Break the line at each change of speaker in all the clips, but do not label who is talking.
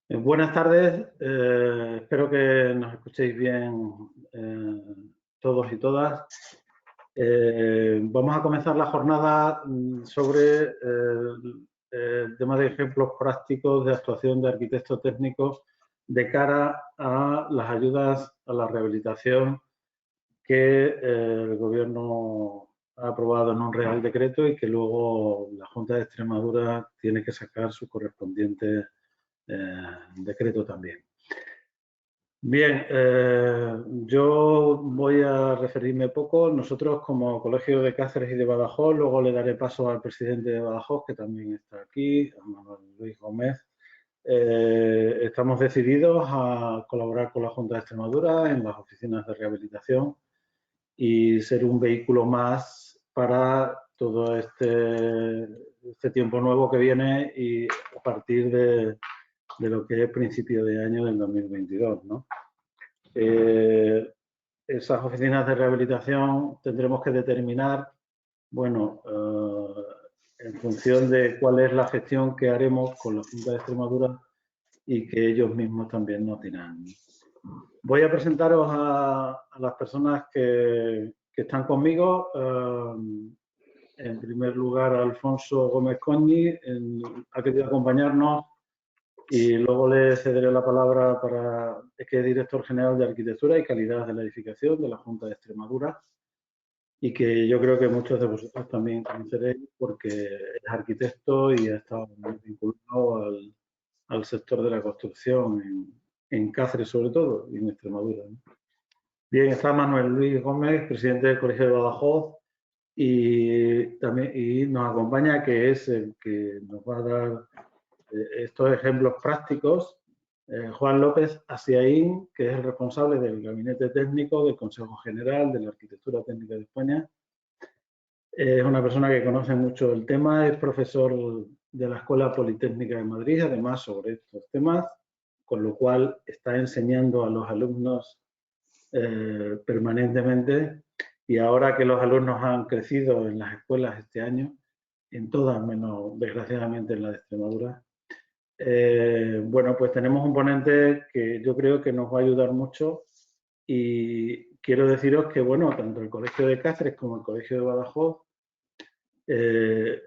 Buenas tardes, espero que nos escuchéis bien todos y todas. Vamos a comenzar la jornada sobre el tema de ejemplos prácticos de actuación de arquitectos técnicos de cara a las ayudas a la rehabilitación que el Gobierno ha aprobado en un Real Decreto y que luego la Junta de Extremadura tiene que sacar su correspondiente decreto también. Bien, yo voy a referirme poco. Nosotros como Colegio de Cáceres y de Badajoz, luego le daré paso al presidente de Badajoz, que también está aquí, a Manuel Luis Gómez. Estamos decididos a colaborar con la Junta de Extremadura en las oficinas de rehabilitación y ser un vehículo más para todo este tiempo nuevo que viene y a partir de lo que es principio de año del 2022, ¿no? Esas oficinas de rehabilitación tendremos que determinar, bueno, en función de cuál es la gestión que haremos con la Junta de Extremadura y que ellos mismos también nos dirán. Voy a presentaros a las personas que están conmigo. En primer lugar, Alfonso Gómez Coñi ha querido acompañarnos y luego le cederé la palabra para que es director general de Arquitectura y Calidad de la Edificación de la Junta de Extremadura y que yo creo que muchos de vosotros también conoceréis porque es arquitecto y ha estado muy vinculado al sector de la construcción en Cáceres sobre todo y en Extremadura, ¿no? Bien, está Manuel Luis Gómez, presidente del Colegio de Badajoz y nos acompaña que es el que nos va a dar estos ejemplos prácticos, Juan López Asiaín, que es el responsable del Gabinete Técnico del Consejo General de la Arquitectura Técnica de España. Es una persona que conoce mucho el tema, es profesor de la Escuela Politécnica de Madrid, además sobre estos temas, con lo cual está enseñando a los alumnos permanentemente y ahora que los alumnos han crecido en las escuelas este año, en todas menos desgraciadamente en la de Extremadura, bueno, pues tenemos un ponente que yo creo que nos va a ayudar mucho y quiero deciros que, bueno, tanto el Colegio de Cáceres como el Colegio de Badajoz, eh,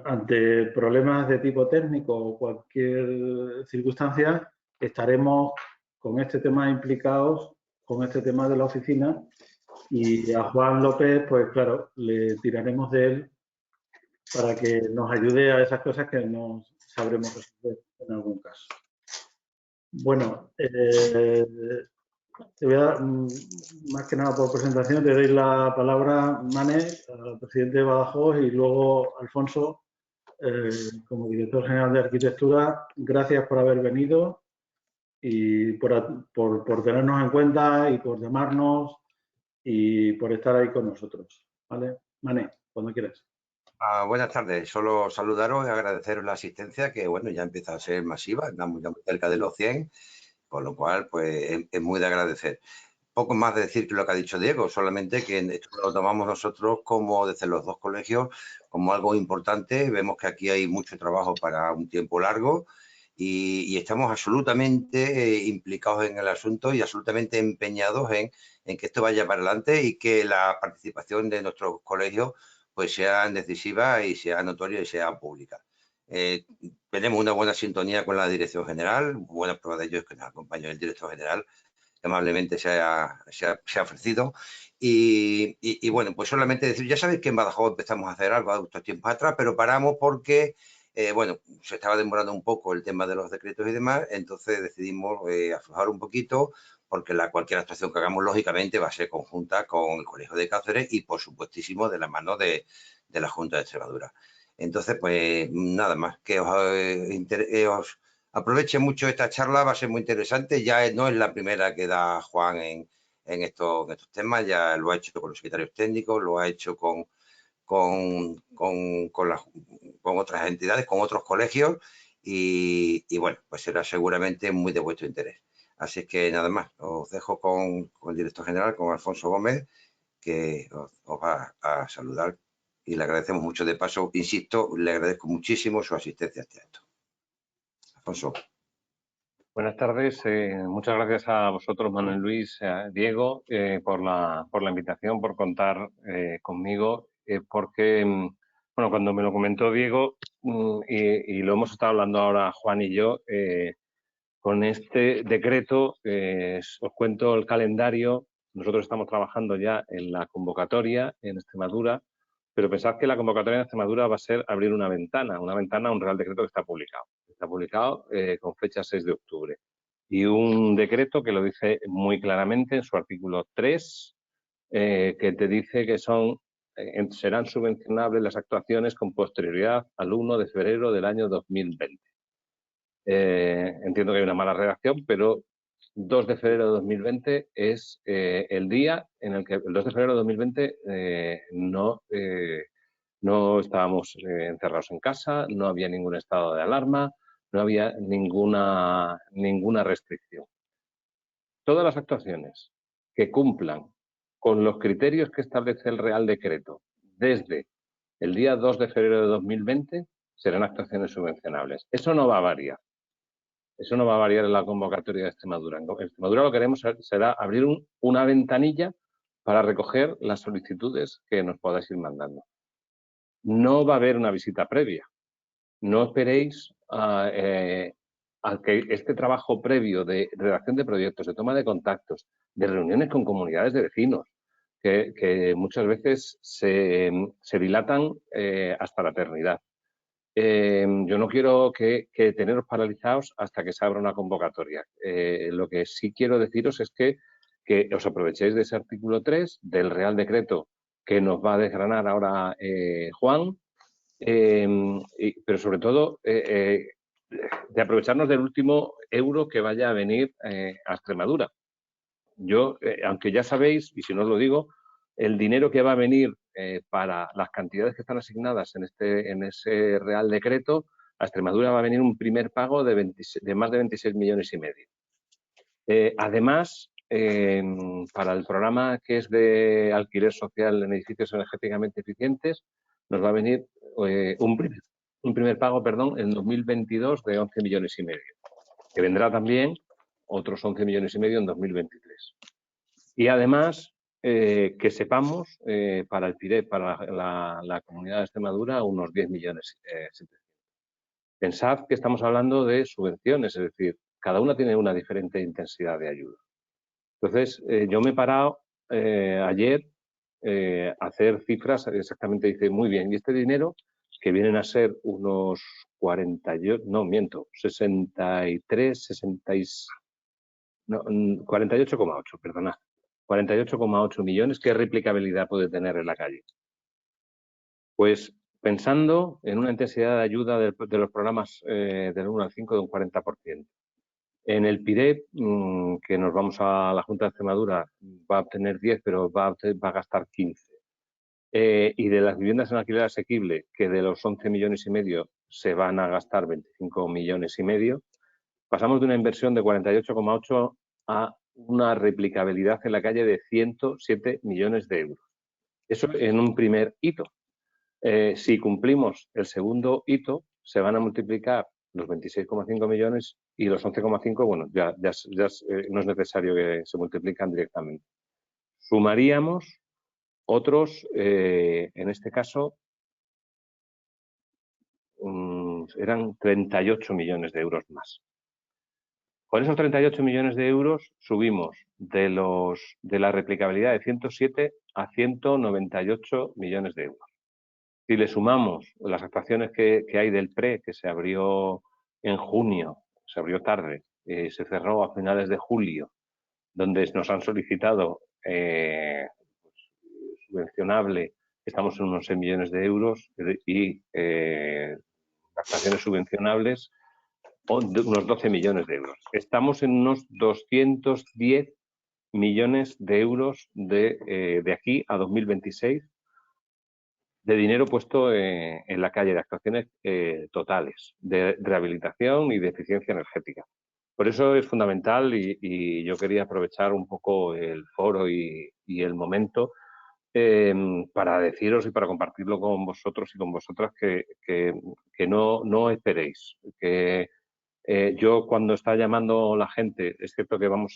ante problemas de tipo técnico o cualquier circunstancia, estaremos con este tema implicados, con este tema de la oficina y a Juan López, pues claro, le tiraremos de él para que nos ayude a esas cosas que no sabremos resolver en algún caso. Bueno, te voy a dar, más que nada por presentación, te doy la palabra, Mane, al presidente de Badajoz y luego Alfonso, como director general de Arquitectura. Gracias por haber venido y por tenernos en cuenta y por llamarnos y por estar ahí con nosotros. ¿Vale? Mane, cuando quieras.
Buenas tardes, solo saludaros y agradeceros la asistencia que, bueno, ya empieza a ser masiva, estamos ya muy cerca de los 100, con lo cual, pues, es muy de agradecer. Poco más de decir que lo que ha dicho Diego, solamente que esto lo tomamos nosotros como, desde los dos colegios, como algo importante. Vemos que aquí hay mucho trabajo para un tiempo largo y estamos absolutamente implicados en el asunto y absolutamente empeñados en que esto vaya para adelante y que la participación de nuestros colegios pues sea decisiva y sea notoria y sea pública. Tenemos una buena sintonía con la dirección general, buena prueba de ello es que nos acompaña el director general, que amablemente se ha ofrecido. Y bueno, pues solamente decir, ya sabéis que en Badajoz empezamos a hacer algo estos tiempos atrás, pero paramos porque, bueno, se estaba demorando un poco el tema de los decretos y demás, entonces decidimos aflojar un poquito, porque cualquier actuación que hagamos, lógicamente, va a ser conjunta con el Colegio de Cáceres y, por supuestísimo, de la mano de la Junta de Extremadura. Entonces, pues nada más, que os aproveche mucho esta charla, va a ser muy interesante. Ya no es la primera que da Juan en estos temas, ya lo ha hecho con los secretarios técnicos, lo ha hecho con otras entidades, con otros colegios y bueno, pues será seguramente muy de vuestro interés. Así es que nada más, os dejo con el director general, con Alfonso Gómez, que os va a saludar y le agradecemos mucho. De paso, insisto, le agradezco muchísimo su asistencia a este acto. Alfonso.
Buenas tardes. Muchas gracias a vosotros, Manuel Luis, Diego, por la invitación, por contar conmigo, porque, bueno, cuando me lo comentó Diego, y lo hemos estado hablando ahora Juan y yo, con este decreto, os cuento el calendario. Nosotros estamos trabajando ya en la convocatoria en Extremadura, pero pensad que la convocatoria en Extremadura va a ser abrir una ventana, un Real Decreto que está publicado. Está publicado con fecha 6 de octubre. Y un decreto que lo dice muy claramente en su artículo 3, que te dice que serán subvencionables las actuaciones con posterioridad al 1 de febrero del año 2020. Entiendo que hay una mala redacción, pero 2 de febrero de 2020 es el día en el que, el 2 de febrero de 2020, no estábamos encerrados en casa, no había ningún estado de alarma, no había ninguna restricción. Todas las actuaciones que cumplan con los criterios que establece el Real Decreto desde el día 2 de febrero de 2020 serán actuaciones subvencionables. Eso no va a variar. Eso no va a variar en la convocatoria de Extremadura. En Extremadura lo que queremos será abrir una ventanilla para recoger las solicitudes que nos podáis ir mandando. No va a haber una visita previa. No esperéis a que este trabajo previo de redacción de proyectos, de toma de contactos, de reuniones con comunidades de vecinos, que muchas veces se dilatan hasta la eternidad. Yo no quiero que teneros paralizados hasta que se abra una convocatoria. Lo que sí quiero deciros es que os aprovechéis de ese artículo 3 del Real Decreto que nos va a desgranar ahora Juan, pero sobre todo de aprovecharnos del último euro que vaya a venir a Extremadura. Yo, aunque ya sabéis, y si no os lo digo, el dinero que va a venir para las cantidades que están asignadas en ese Real Decreto, a Extremadura va a venir un primer pago de más de 26 millones y medio. Además, para el programa que es de alquiler social en edificios energéticamente eficientes, nos va a venir un primer pago, en 2022 de 11 millones y medio, que vendrá también otros 11 millones y medio en 2023. Y además, que sepamos, para el PIREP, para la Comunidad de Extremadura, unos 10 millones. Pensad que estamos hablando de subvenciones, es decir, cada una tiene una diferente intensidad de ayuda. Entonces, yo me he parado ayer a hacer cifras, exactamente dice, muy bien, y este dinero, que vienen a ser unos 48,8, perdonad. 48,8 millones, ¿qué replicabilidad puede tener en la calle? Pues pensando en una intensidad de ayuda de los programas del 1 al 5 de un 40%. En el PIREP, que nos vamos a la Junta de Extremadura, va a obtener 10, pero va a gastar 15. Y de las viviendas en alquiler asequible, que de los 11 millones y medio se van a gastar 25 millones y medio, pasamos de una inversión de 48,8 a una replicabilidad en la calle de 107 millones de euros. Eso en un primer hito. Si cumplimos el segundo hito, se van a multiplicar los 26,5 millones y los 11,5, bueno, ya no es necesario que se multiplican directamente. Sumaríamos otros, en este caso, eran 38 millones de euros más. Con esos 38 millones de euros subimos de la replicabilidad de 107 a 198 millones de euros. Si le sumamos las actuaciones que hay del PRE, que se abrió en junio, se abrió tarde, se cerró a finales de julio, donde nos han solicitado subvencionable, estamos en unos 6 millones de euros, y actuaciones subvencionables de unos 12 millones de euros. Estamos en unos 210 millones de euros de aquí a 2026 de dinero puesto en la calle, de actuaciones totales, de rehabilitación y de eficiencia energética. Por eso es fundamental y yo quería aprovechar un poco el foro y el momento para deciros y para compartirlo con vosotros y con vosotras que no esperéis, que Yo cuando está llamando la gente, es cierto que estamos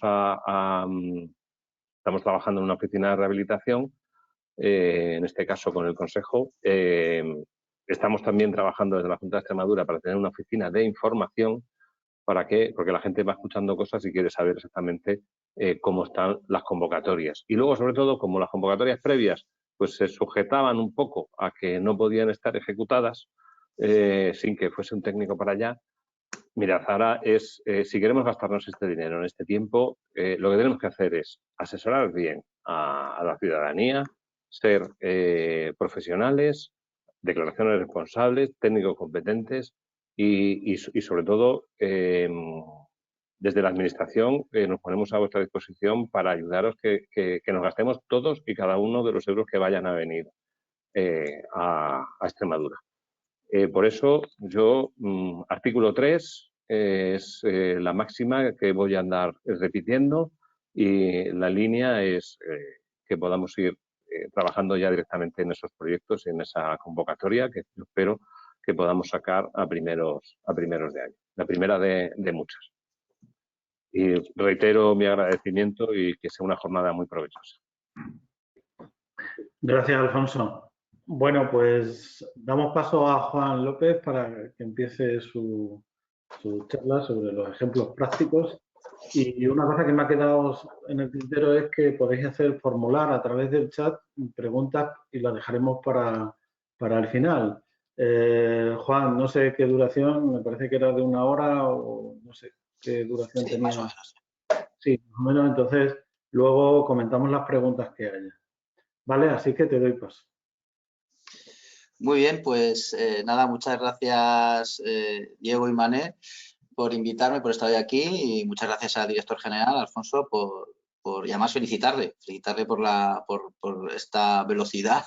trabajando en una oficina de rehabilitación, en este caso con el Consejo. Estamos también trabajando desde la Junta de Extremadura para tener una oficina de información. ¿Para qué? Porque la gente va escuchando cosas y quiere saber exactamente cómo están las convocatorias. Y luego, sobre todo, como las convocatorias previas pues se sujetaban un poco a que no podían estar ejecutadas sin que fuese un técnico para allá. Mirad, ahora si queremos gastarnos este dinero en este tiempo, lo que tenemos que hacer es asesorar bien a la ciudadanía, ser profesionales, declaraciones responsables, técnicos competentes y sobre todo, desde la Administración nos ponemos a vuestra disposición para ayudaros que nos gastemos todos y cada uno de los euros que vayan a venir a Extremadura. Por eso yo, artículo 3 es la máxima que voy a andar repitiendo y la línea es que podamos ir trabajando ya directamente en esos proyectos y en esa convocatoria que yo espero que podamos sacar a primeros de año. La primera de muchas. Y reitero mi agradecimiento y que sea una jornada muy provechosa.
Gracias, Alfonso. Bueno, pues damos paso a Juan López para que empiece su charla sobre los ejemplos prácticos. Y una cosa que me ha quedado en el tintero es que podéis formular a través del chat preguntas y las dejaremos para el final. Juan, no sé qué duración, me parece que era de 1 hora o no sé qué duración tenía.
Más o menos.
Sí, más o menos. Entonces, luego comentamos las preguntas que haya. Vale, así que te doy paso.
Muy bien, pues nada, muchas gracias Diego y Mané por invitarme, por estar hoy aquí y muchas gracias al director general, Alfonso, y además felicitarle por esta velocidad.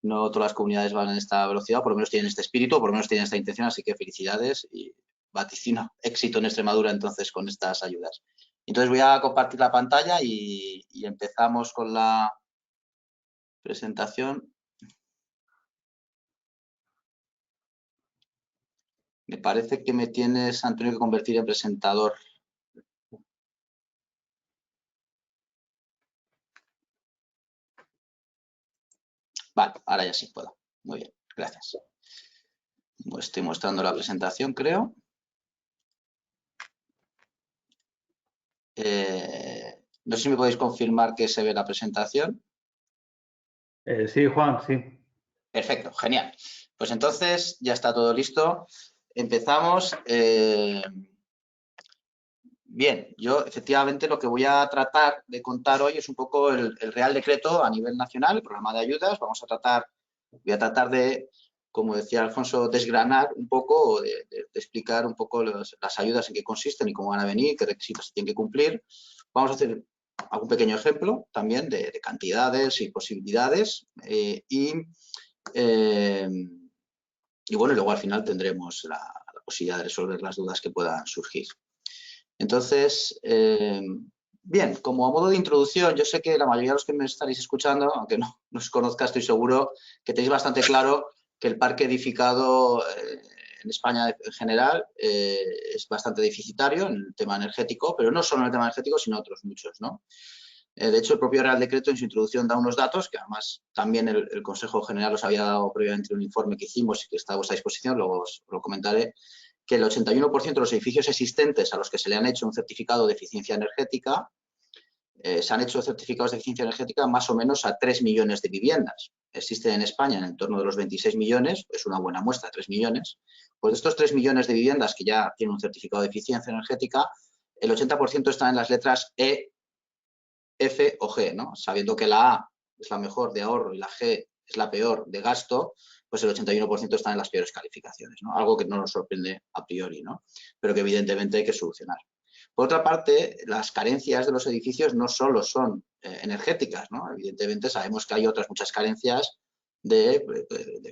No todas las comunidades van en esta velocidad, por lo menos tienen este espíritu, por lo menos tienen esta intención, así que felicidades y vaticino éxito en Extremadura entonces con estas ayudas. Entonces voy a compartir la pantalla y empezamos con la presentación. Me parece que me tienes, Antonio, que convertir en presentador. Vale, ahora ya sí puedo. Muy bien, gracias. Estoy mostrando la presentación, creo. No sé si me podéis confirmar que se ve la presentación.
Sí, Juan, sí.
Perfecto, genial. Pues entonces ya está todo listo. Empezamos. Bien, yo efectivamente lo que voy a tratar de contar hoy es un poco el Real Decreto a nivel nacional, el programa de ayudas. Voy a tratar de, como decía Alfonso, desgranar un poco o de explicar un poco las ayudas en qué consisten y cómo van a venir, qué requisitos se tienen que cumplir. Vamos a hacer algún pequeño ejemplo también de cantidades y posibilidades y bueno, luego al final tendremos la posibilidad de resolver las dudas que puedan surgir. Entonces, bien, como a modo de introducción, yo sé que la mayoría de los que me estaréis escuchando, aunque no os conozca, estoy seguro que tenéis bastante claro que el parque edificado en España en general es bastante deficitario en el tema energético, pero no solo en el tema energético, sino otros muchos, ¿no? De hecho, el propio Real Decreto en su introducción da unos datos que además también el Consejo General os había dado previamente un informe que hicimos y que está a vuestra disposición, luego os lo comentaré, que el 81% de los edificios existentes a los que se le han hecho un certificado de eficiencia energética, se han hecho certificados de eficiencia energética más o menos a 3 millones de viviendas. Existen en España en torno de los 26 millones, es una buena muestra, 3 millones. Pues de estos 3 millones de viviendas que ya tienen un certificado de eficiencia energética, el 80% están en las letras E, F o G, ¿no? Sabiendo que la A es la mejor de ahorro y la G es la peor de gasto, pues el 81% están en las peores calificaciones, ¿no? Algo que no nos sorprende a priori, ¿no? Pero que evidentemente hay que solucionar. Por otra parte, las carencias de los edificios no solo son energéticas, ¿no? Evidentemente sabemos que hay otras muchas carencias de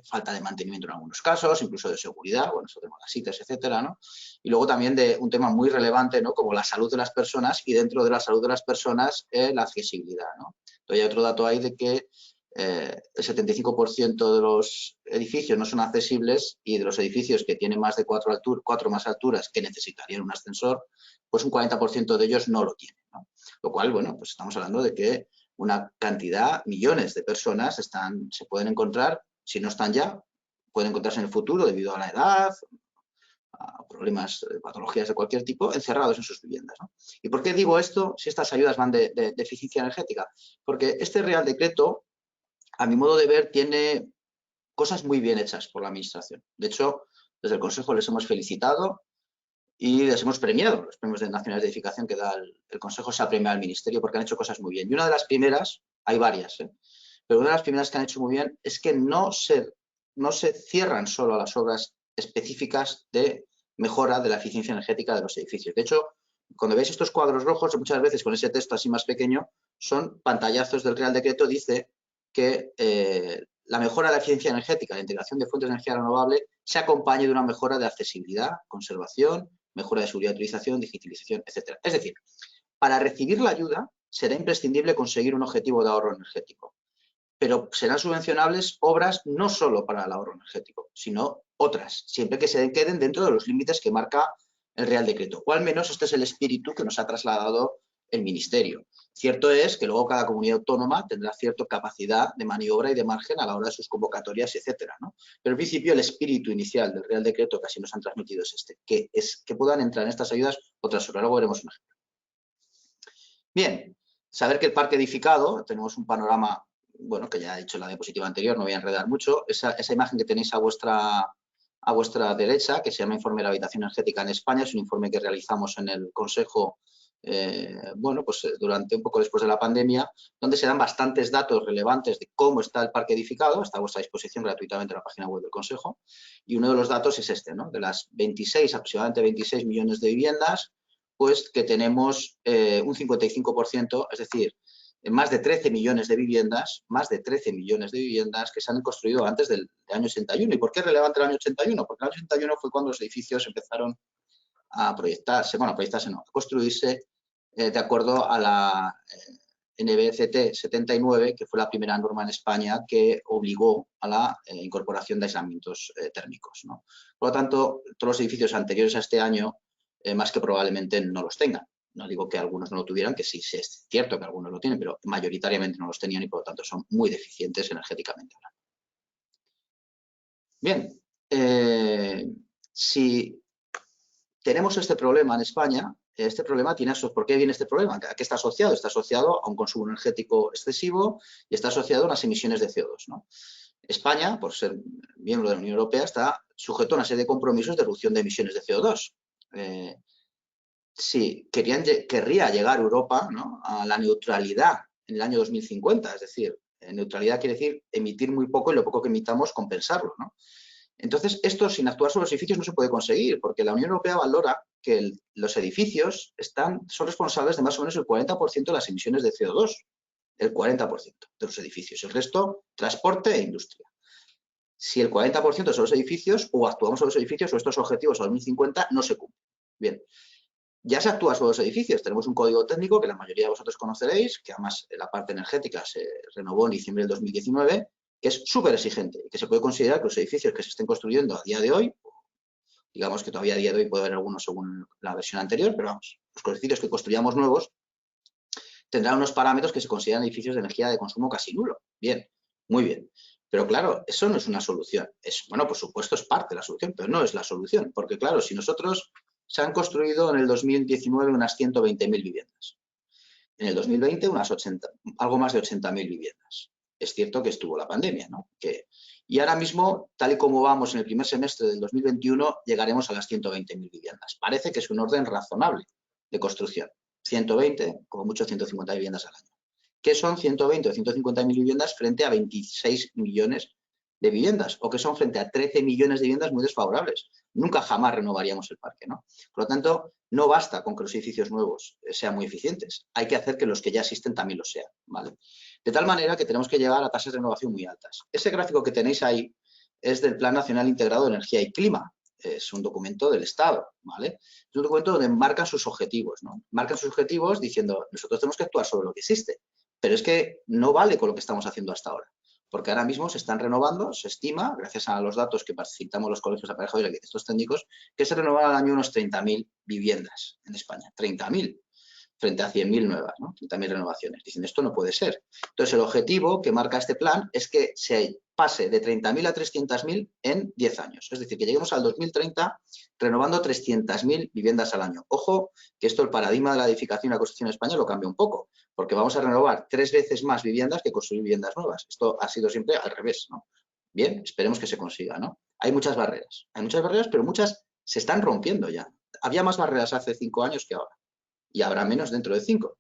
falta de mantenimiento en algunos casos, incluso de seguridad, bueno, eso tenemos las ITES, etcétera, ¿no? Y luego también de un tema muy relevante, ¿no? Como la salud de las personas y dentro de la salud de las personas la accesibilidad, ¿no? Entonces hay otro dato ahí de que el 75% de los edificios no son accesibles y de los edificios que tienen más de 4 más alturas que necesitarían un ascensor, pues un 40% de ellos no lo tienen, ¿no? Lo cual, bueno, pues estamos hablando de que una cantidad, millones de personas se pueden encontrar, si no están ya, pueden encontrarse en el futuro debido a la edad, a problemas, patologías de cualquier tipo, encerrados en sus viviendas, ¿no? ¿Y por qué digo esto si estas ayudas van de eficiencia energética? Porque este Real Decreto, a mi modo de ver, tiene cosas muy bien hechas por la Administración. De hecho, desde el Consejo les hemos felicitado y les hemos premiado. Los premios nacionales de edificación que da el Consejo se ha premiado al Ministerio porque han hecho cosas muy bien. Y una de las primeras, hay varias, pero una de las primeras que han hecho muy bien es que no se cierran solo a las obras específicas de mejora de la eficiencia energética de los edificios. De hecho, cuando veis estos cuadros rojos, muchas veces con ese texto así más pequeño, son pantallazos del Real Decreto, dice que la mejora de la eficiencia energética, la integración de fuentes de energía renovable, se acompañe de una mejora de accesibilidad, conservación, mejora de seguridad de utilización, digitalización, etc. Es decir, para recibir la ayuda será imprescindible conseguir un objetivo de ahorro energético, pero serán subvencionables obras no solo para el ahorro energético, sino otras, siempre que se queden dentro de los límites que marca el Real Decreto, o al menos este es el espíritu que nos ha trasladado el Ministerio. Cierto es que luego cada comunidad autónoma tendrá cierta capacidad de maniobra y de margen a la hora de sus convocatorias, etcétera, ¿no? Pero en principio el espíritu inicial del Real Decreto que así nos han transmitido es este, que puedan entrar en estas ayudas otras obras. Luego veremos un ejemplo. Bien, saber que el parque edificado, tenemos un panorama, bueno, que ya he dicho en la diapositiva anterior, no voy a enredar mucho, esa imagen que tenéis a vuestra derecha, que se llama Informe de la Habitación Energética en España, es un informe que realizamos en el Consejo, bueno, pues durante un poco después de la pandemia, donde se dan bastantes datos relevantes de cómo está el parque edificado, está a vuestra disposición gratuitamente en la página web del Consejo, y uno de los datos es este, ¿no? De las aproximadamente 26 millones de viviendas, pues que tenemos un 55%, es decir, más de 13 millones de viviendas, que se han construido antes del año 81. ¿Y por qué es relevante el año 81? Porque el año 81 fue cuando los edificios empezaron a proyectarse, bueno, a construirse de acuerdo a la NBCT 79, que fue la primera norma en España que obligó a la incorporación de aislamientos térmicos, ¿no? Por lo tanto, todos los edificios anteriores a este año, más que probablemente no los tengan. No digo que algunos no lo tuvieran, que sí es cierto que algunos lo tienen, pero mayoritariamente no los tenían y por lo tanto son muy deficientes energéticamente hablando. Bien, si tenemos este problema en España, este problema tiene, ¿por qué viene este problema? ¿A qué está asociado? Está asociado a un consumo energético excesivo y está asociado a unas emisiones de CO2, ¿no? España, por ser miembro de la Unión Europea, está sujeto a una serie de compromisos de reducción de emisiones de CO2. Sí, querría llegar Europa, ¿no?, a la neutralidad en el año 2050, es decir, neutralidad quiere decir emitir muy poco y lo poco que emitamos compensarlo, ¿no? Entonces, esto sin actuar sobre los edificios no se puede conseguir, porque la Unión Europea valora que los edificios son responsables de más o menos el 40% de las emisiones de CO2, el 40% de los edificios, el resto, transporte e industria. Si el 40% son los edificios, o actuamos sobre los edificios, o estos objetivos a 2050 no se cumplen. Bien. Ya se actúa sobre los edificios. Tenemos un código técnico que la mayoría de vosotros conoceréis, que además la parte energética se renovó en diciembre del 2019, que es súper exigente y que se puede considerar que los edificios que se estén construyendo a día de hoy, digamos que todavía a día de hoy puede haber algunos según la versión anterior, pero vamos, los edificios que construyamos nuevos tendrán unos parámetros que se consideran edificios de energía de consumo casi nulo. Bien, muy bien. Pero claro, eso no es una solución. Bueno, por supuesto es parte de la solución, pero no es la solución. Porque claro, si nosotros se han construido en el 2019 unas 120.000 viviendas. En el 2020 algo más de 80.000 viviendas. Es cierto que estuvo la pandemia, ¿no? Y ahora mismo, tal y como vamos en el primer semestre del 2021, llegaremos a las 120.000 viviendas. Parece que es un orden razonable de construcción. 120, como mucho 150 viviendas al año. ¿Qué son 120 o 150.000 viviendas frente a 26 millones de viviendas? O que son frente a 13 millones de viviendas muy desfavorables. Nunca jamás renovaríamos el parque, ¿no? Por lo tanto, no basta con que los edificios nuevos sean muy eficientes. Hay que hacer que los que ya existen también lo sean, ¿vale? De tal manera que tenemos que llegar a tasas de renovación muy altas. Ese gráfico que tenéis ahí es del Plan Nacional Integrado de Energía y Clima. Es un documento del Estado, ¿vale? Es un documento donde marcan sus objetivos, ¿no? Marcan sus objetivos diciendo, nosotros tenemos que actuar sobre lo que existe, Pero es que no vale con lo que estamos haciendo hasta ahora, porque ahora mismo se están renovando, se estima, gracias a los datos que facilitamos los colegios aparejados y arquitectos técnicos, que se renovan al año unos 30.000 viviendas en España. 30.000 frente a 100.000 nuevas, ¿no? 30.000 renovaciones. Dicen, esto no puede ser. Entonces, el objetivo que marca este plan es que se pase de 30.000 a 300.000 en 10 años. Es decir, que lleguemos al 2030 renovando 300.000 viviendas al año. Ojo, que esto, el paradigma de la edificación y la construcción en España lo cambia un poco, porque vamos a renovar 3 veces más viviendas que construir viviendas nuevas. Esto ha sido siempre al revés, ¿no? Bien, esperemos que se consiga, ¿no? Hay muchas barreras, pero muchas se están rompiendo ya. Había más barreras hace 5 años que ahora. Y habrá menos dentro de 5.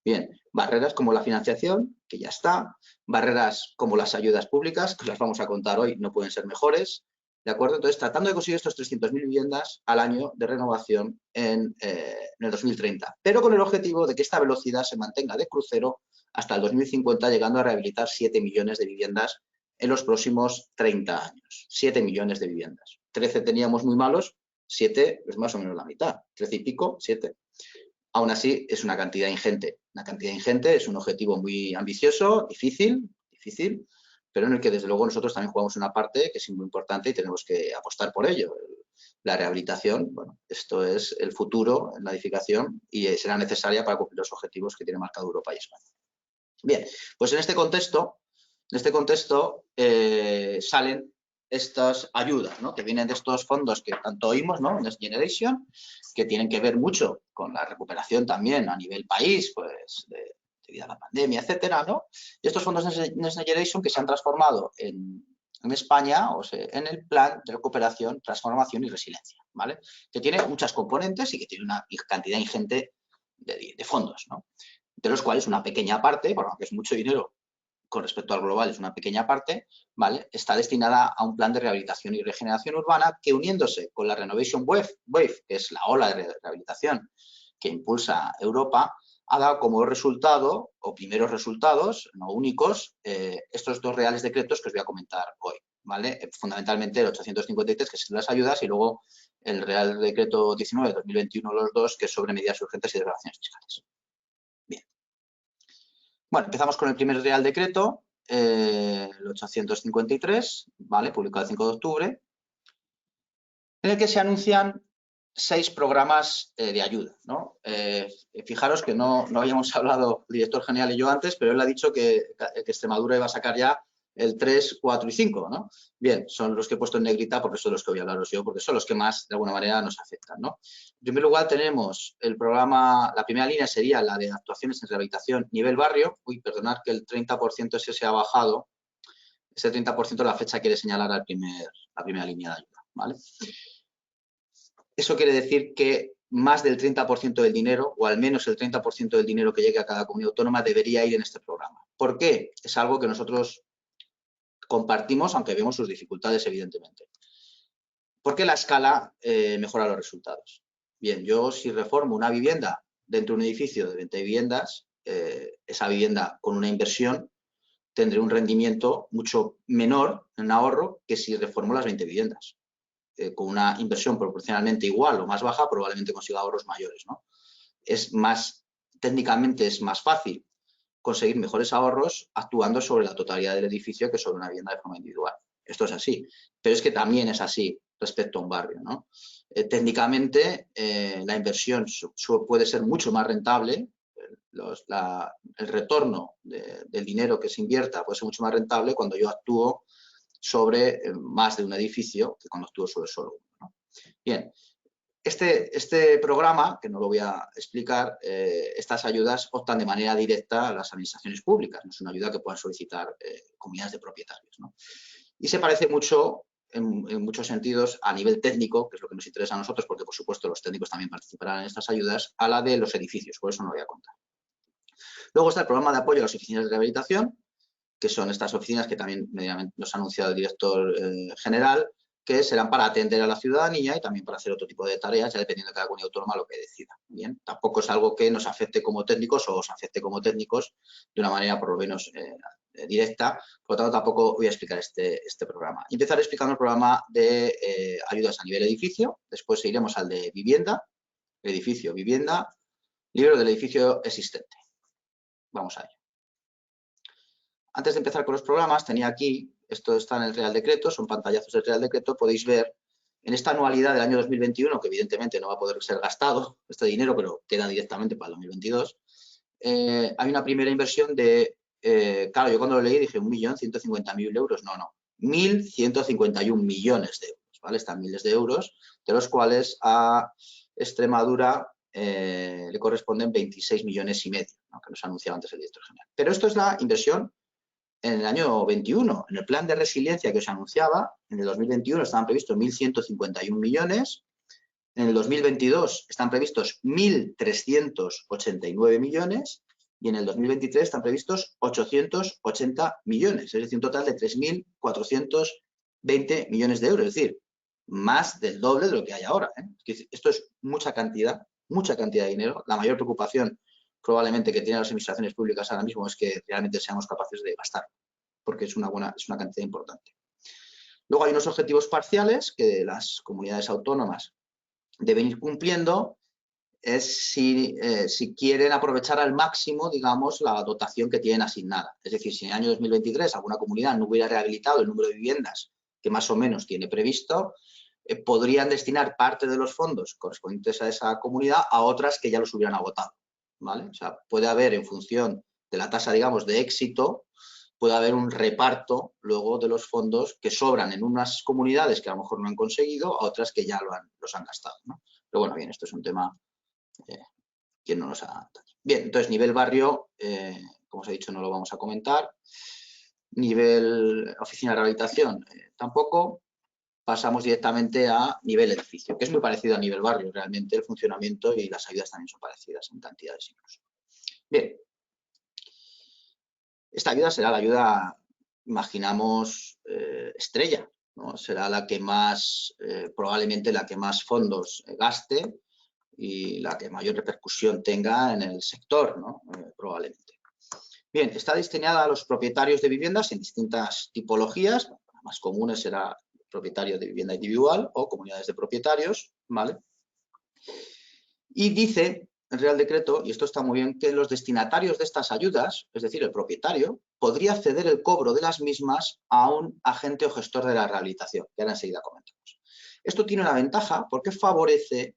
Bien, barreras como la financiación, que ya está, barreras como las ayudas públicas, que las vamos a contar hoy, no pueden ser mejores, ¿de acuerdo? Entonces, tratando de conseguir estos 300.000 viviendas al año de renovación en el 2030, pero con el objetivo de que esta velocidad se mantenga de crucero hasta el 2050, llegando a rehabilitar 7 millones de viviendas en los próximos 30 años. 7 millones de viviendas. 13 teníamos muy malos, 7 es más o menos la mitad. 13 y pico, 7. Aún así, es una cantidad ingente. Una cantidad ingente es un objetivo muy ambicioso, difícil, pero en el que desde luego nosotros también jugamos una parte que es muy importante y tenemos que apostar por ello. La rehabilitación, bueno, esto es el futuro en la edificación y será necesaria para cumplir los objetivos que tiene marcado Europa y España. Bien, pues en este contexto salen estas ayudas, ¿no? Que vienen de estos fondos que tanto oímos, ¿no? Next Generation, que tienen que ver mucho con la recuperación también a nivel país, pues debido a la pandemia, etcétera, ¿no? Y estos fondos Next Generation que se han transformado en España, o sea, en el plan de recuperación, transformación y resiliencia, ¿vale? Que tiene muchas componentes y que tiene una cantidad ingente de fondos, ¿no? De los cuales una pequeña parte, porque aunque es mucho dinero con respecto al global, es una pequeña parte, ¿vale? Está destinada a un plan de rehabilitación y regeneración urbana que, uniéndose con la Renovation Wave, que es la ola de rehabilitación que impulsa Europa, ha dado como resultado, o primeros resultados, no únicos, estos 2 reales decretos que os voy a comentar hoy, ¿vale? Fundamentalmente el 853, que es las ayudas, y luego el Real Decreto 19 de 2021, los 2, que es sobre medidas urgentes y desgravaciones fiscales. Bien. Bueno, empezamos con el primer Real Decreto, el 853, ¿vale? Publicado el 5 de octubre, en el que se anuncian 6 programas de ayuda, ¿no? Fijaros que no habíamos hablado el director general y yo antes, pero él ha dicho que Extremadura iba a sacar ya el 3, 4 y 5, ¿no? Bien, son los que he puesto en negrita porque son los que voy a hablaros yo, porque son los que más, de alguna manera, nos afectan, ¿no? En primer lugar, tenemos el programa, la primera línea sería la de actuaciones en rehabilitación nivel barrio. Uy, perdonad que el 30% ese se ha bajado. Ese 30% la fecha quiere señalar la primera línea de ayuda, ¿vale? Eso quiere decir que más del 30% del dinero, o al menos el 30% del dinero que llegue a cada comunidad autónoma, debería ir en este programa. ¿Por qué? Es algo que nosotros compartimos, aunque vemos sus dificultades, evidentemente. Porque la escala mejora los resultados. Bien, yo si reformo una vivienda dentro de un edificio de 20 viviendas, esa vivienda con una inversión tendré un rendimiento mucho menor en ahorro que si reformo las 20 viviendas. Con una inversión proporcionalmente igual o más baja, probablemente consiga ahorros mayores, ¿no? Técnicamente es más fácil conseguir mejores ahorros actuando sobre la totalidad del edificio que sobre una vivienda de forma individual. Esto es así, pero es que también es así respecto a un barrio, ¿no? Técnicamente, la inversión puede ser mucho más rentable, el retorno del dinero que se invierta puede ser mucho más rentable cuando yo actúo sobre más de un edificio que cuando actúo sobre solo uno, ¿no? Bien, este programa, que no lo voy a explicar, estas ayudas optan de manera directa a las administraciones públicas, no es una ayuda que puedan solicitar comunidades de propietarios, ¿no? Y se parece mucho, en muchos sentidos, a nivel técnico, que es lo que nos interesa a nosotros, porque por supuesto los técnicos también participarán en estas ayudas, a la de los edificios, por eso no lo voy a contar. Luego está el programa de apoyo a las oficinas de rehabilitación, que son estas oficinas que también nos ha anunciado el director general, que serán para atender a la ciudadanía y también para hacer otro tipo de tareas, ya dependiendo de cada comunidad autónoma lo que decida. Bien, tampoco es algo que nos afecte como técnicos o os afecte como técnicos de una manera por lo menos directa, por lo tanto tampoco voy a explicar este programa. Empezaré explicando el programa de ayudas a nivel edificio, después seguiremos al de vivienda, edificio, vivienda, libro del edificio existente. Vamos a ello. antes de empezar con los programas, tenía aquí, esto está en el Real Decreto, son pantallazos del Real Decreto, podéis ver en esta anualidad del año 2021, que evidentemente no va a poder ser gastado este dinero, pero queda directamente para el 2022, hay una primera inversión de, claro, yo cuando lo leí dije 1.150.000 euros, no, 1.151 millones de euros, ¿vale? Están miles de euros, de los cuales a Extremadura le corresponden 26 millones y medio, ¿no? Que nos anunciaba antes el director general. Pero esto es la inversión en el año 21. En el plan de resiliencia que os anunciaba, en el 2021 estaban previstos 1.151 millones, en el 2022 están previstos 1.389 millones y en el 2023 están previstos 880 millones, es decir, un total de 3.420 millones de euros, es decir, más del doble de lo que hay ahora, ¿eh? Esto es mucha cantidad de dinero. La mayor preocupación probablemente que tienen las administraciones públicas ahora mismo es que realmente seamos capaces de gastar, porque es una cantidad importante. Luego hay unos objetivos parciales que las comunidades autónomas deben ir cumpliendo, es si quieren aprovechar al máximo, digamos, la dotación que tienen asignada. Es decir, si en el año 2023 alguna comunidad no hubiera rehabilitado el número de viviendas que más o menos tiene previsto, podrían destinar parte de los fondos correspondientes a esa comunidad a otras que ya los hubieran agotado, ¿vale? O sea, puede haber, en función de la tasa, digamos, de éxito, puede haber un reparto luego de los fondos que sobran en unas comunidades que a lo mejor no han conseguido, a otras que ya los han gastado, ¿no? Pero bueno, bien, esto es un tema que no nos ha... Bien, entonces nivel barrio, como os he dicho, no lo vamos a comentar. Nivel oficina de rehabilitación, tampoco. Pasamos directamente a nivel edificio, que es muy parecido a nivel barrio, realmente el funcionamiento y las ayudas también son parecidas en cantidades incluso. Bien, esta ayuda será la ayuda, imaginamos, estrella, ¿no? Será la que más, probablemente la que más fondos gaste y la que mayor repercusión tenga en el sector, ¿no? Probablemente. Bien, está destinada a los propietarios de viviendas en distintas tipologías, la más común será propietario de vivienda individual o comunidades de propietarios, ¿vale? Y dice el Real Decreto, y esto está muy bien, que los destinatarios de estas ayudas, es decir, el propietario, podría ceder el cobro de las mismas a un agente o gestor de la rehabilitación, que ahora enseguida comentamos. Esto tiene una ventaja porque favorece,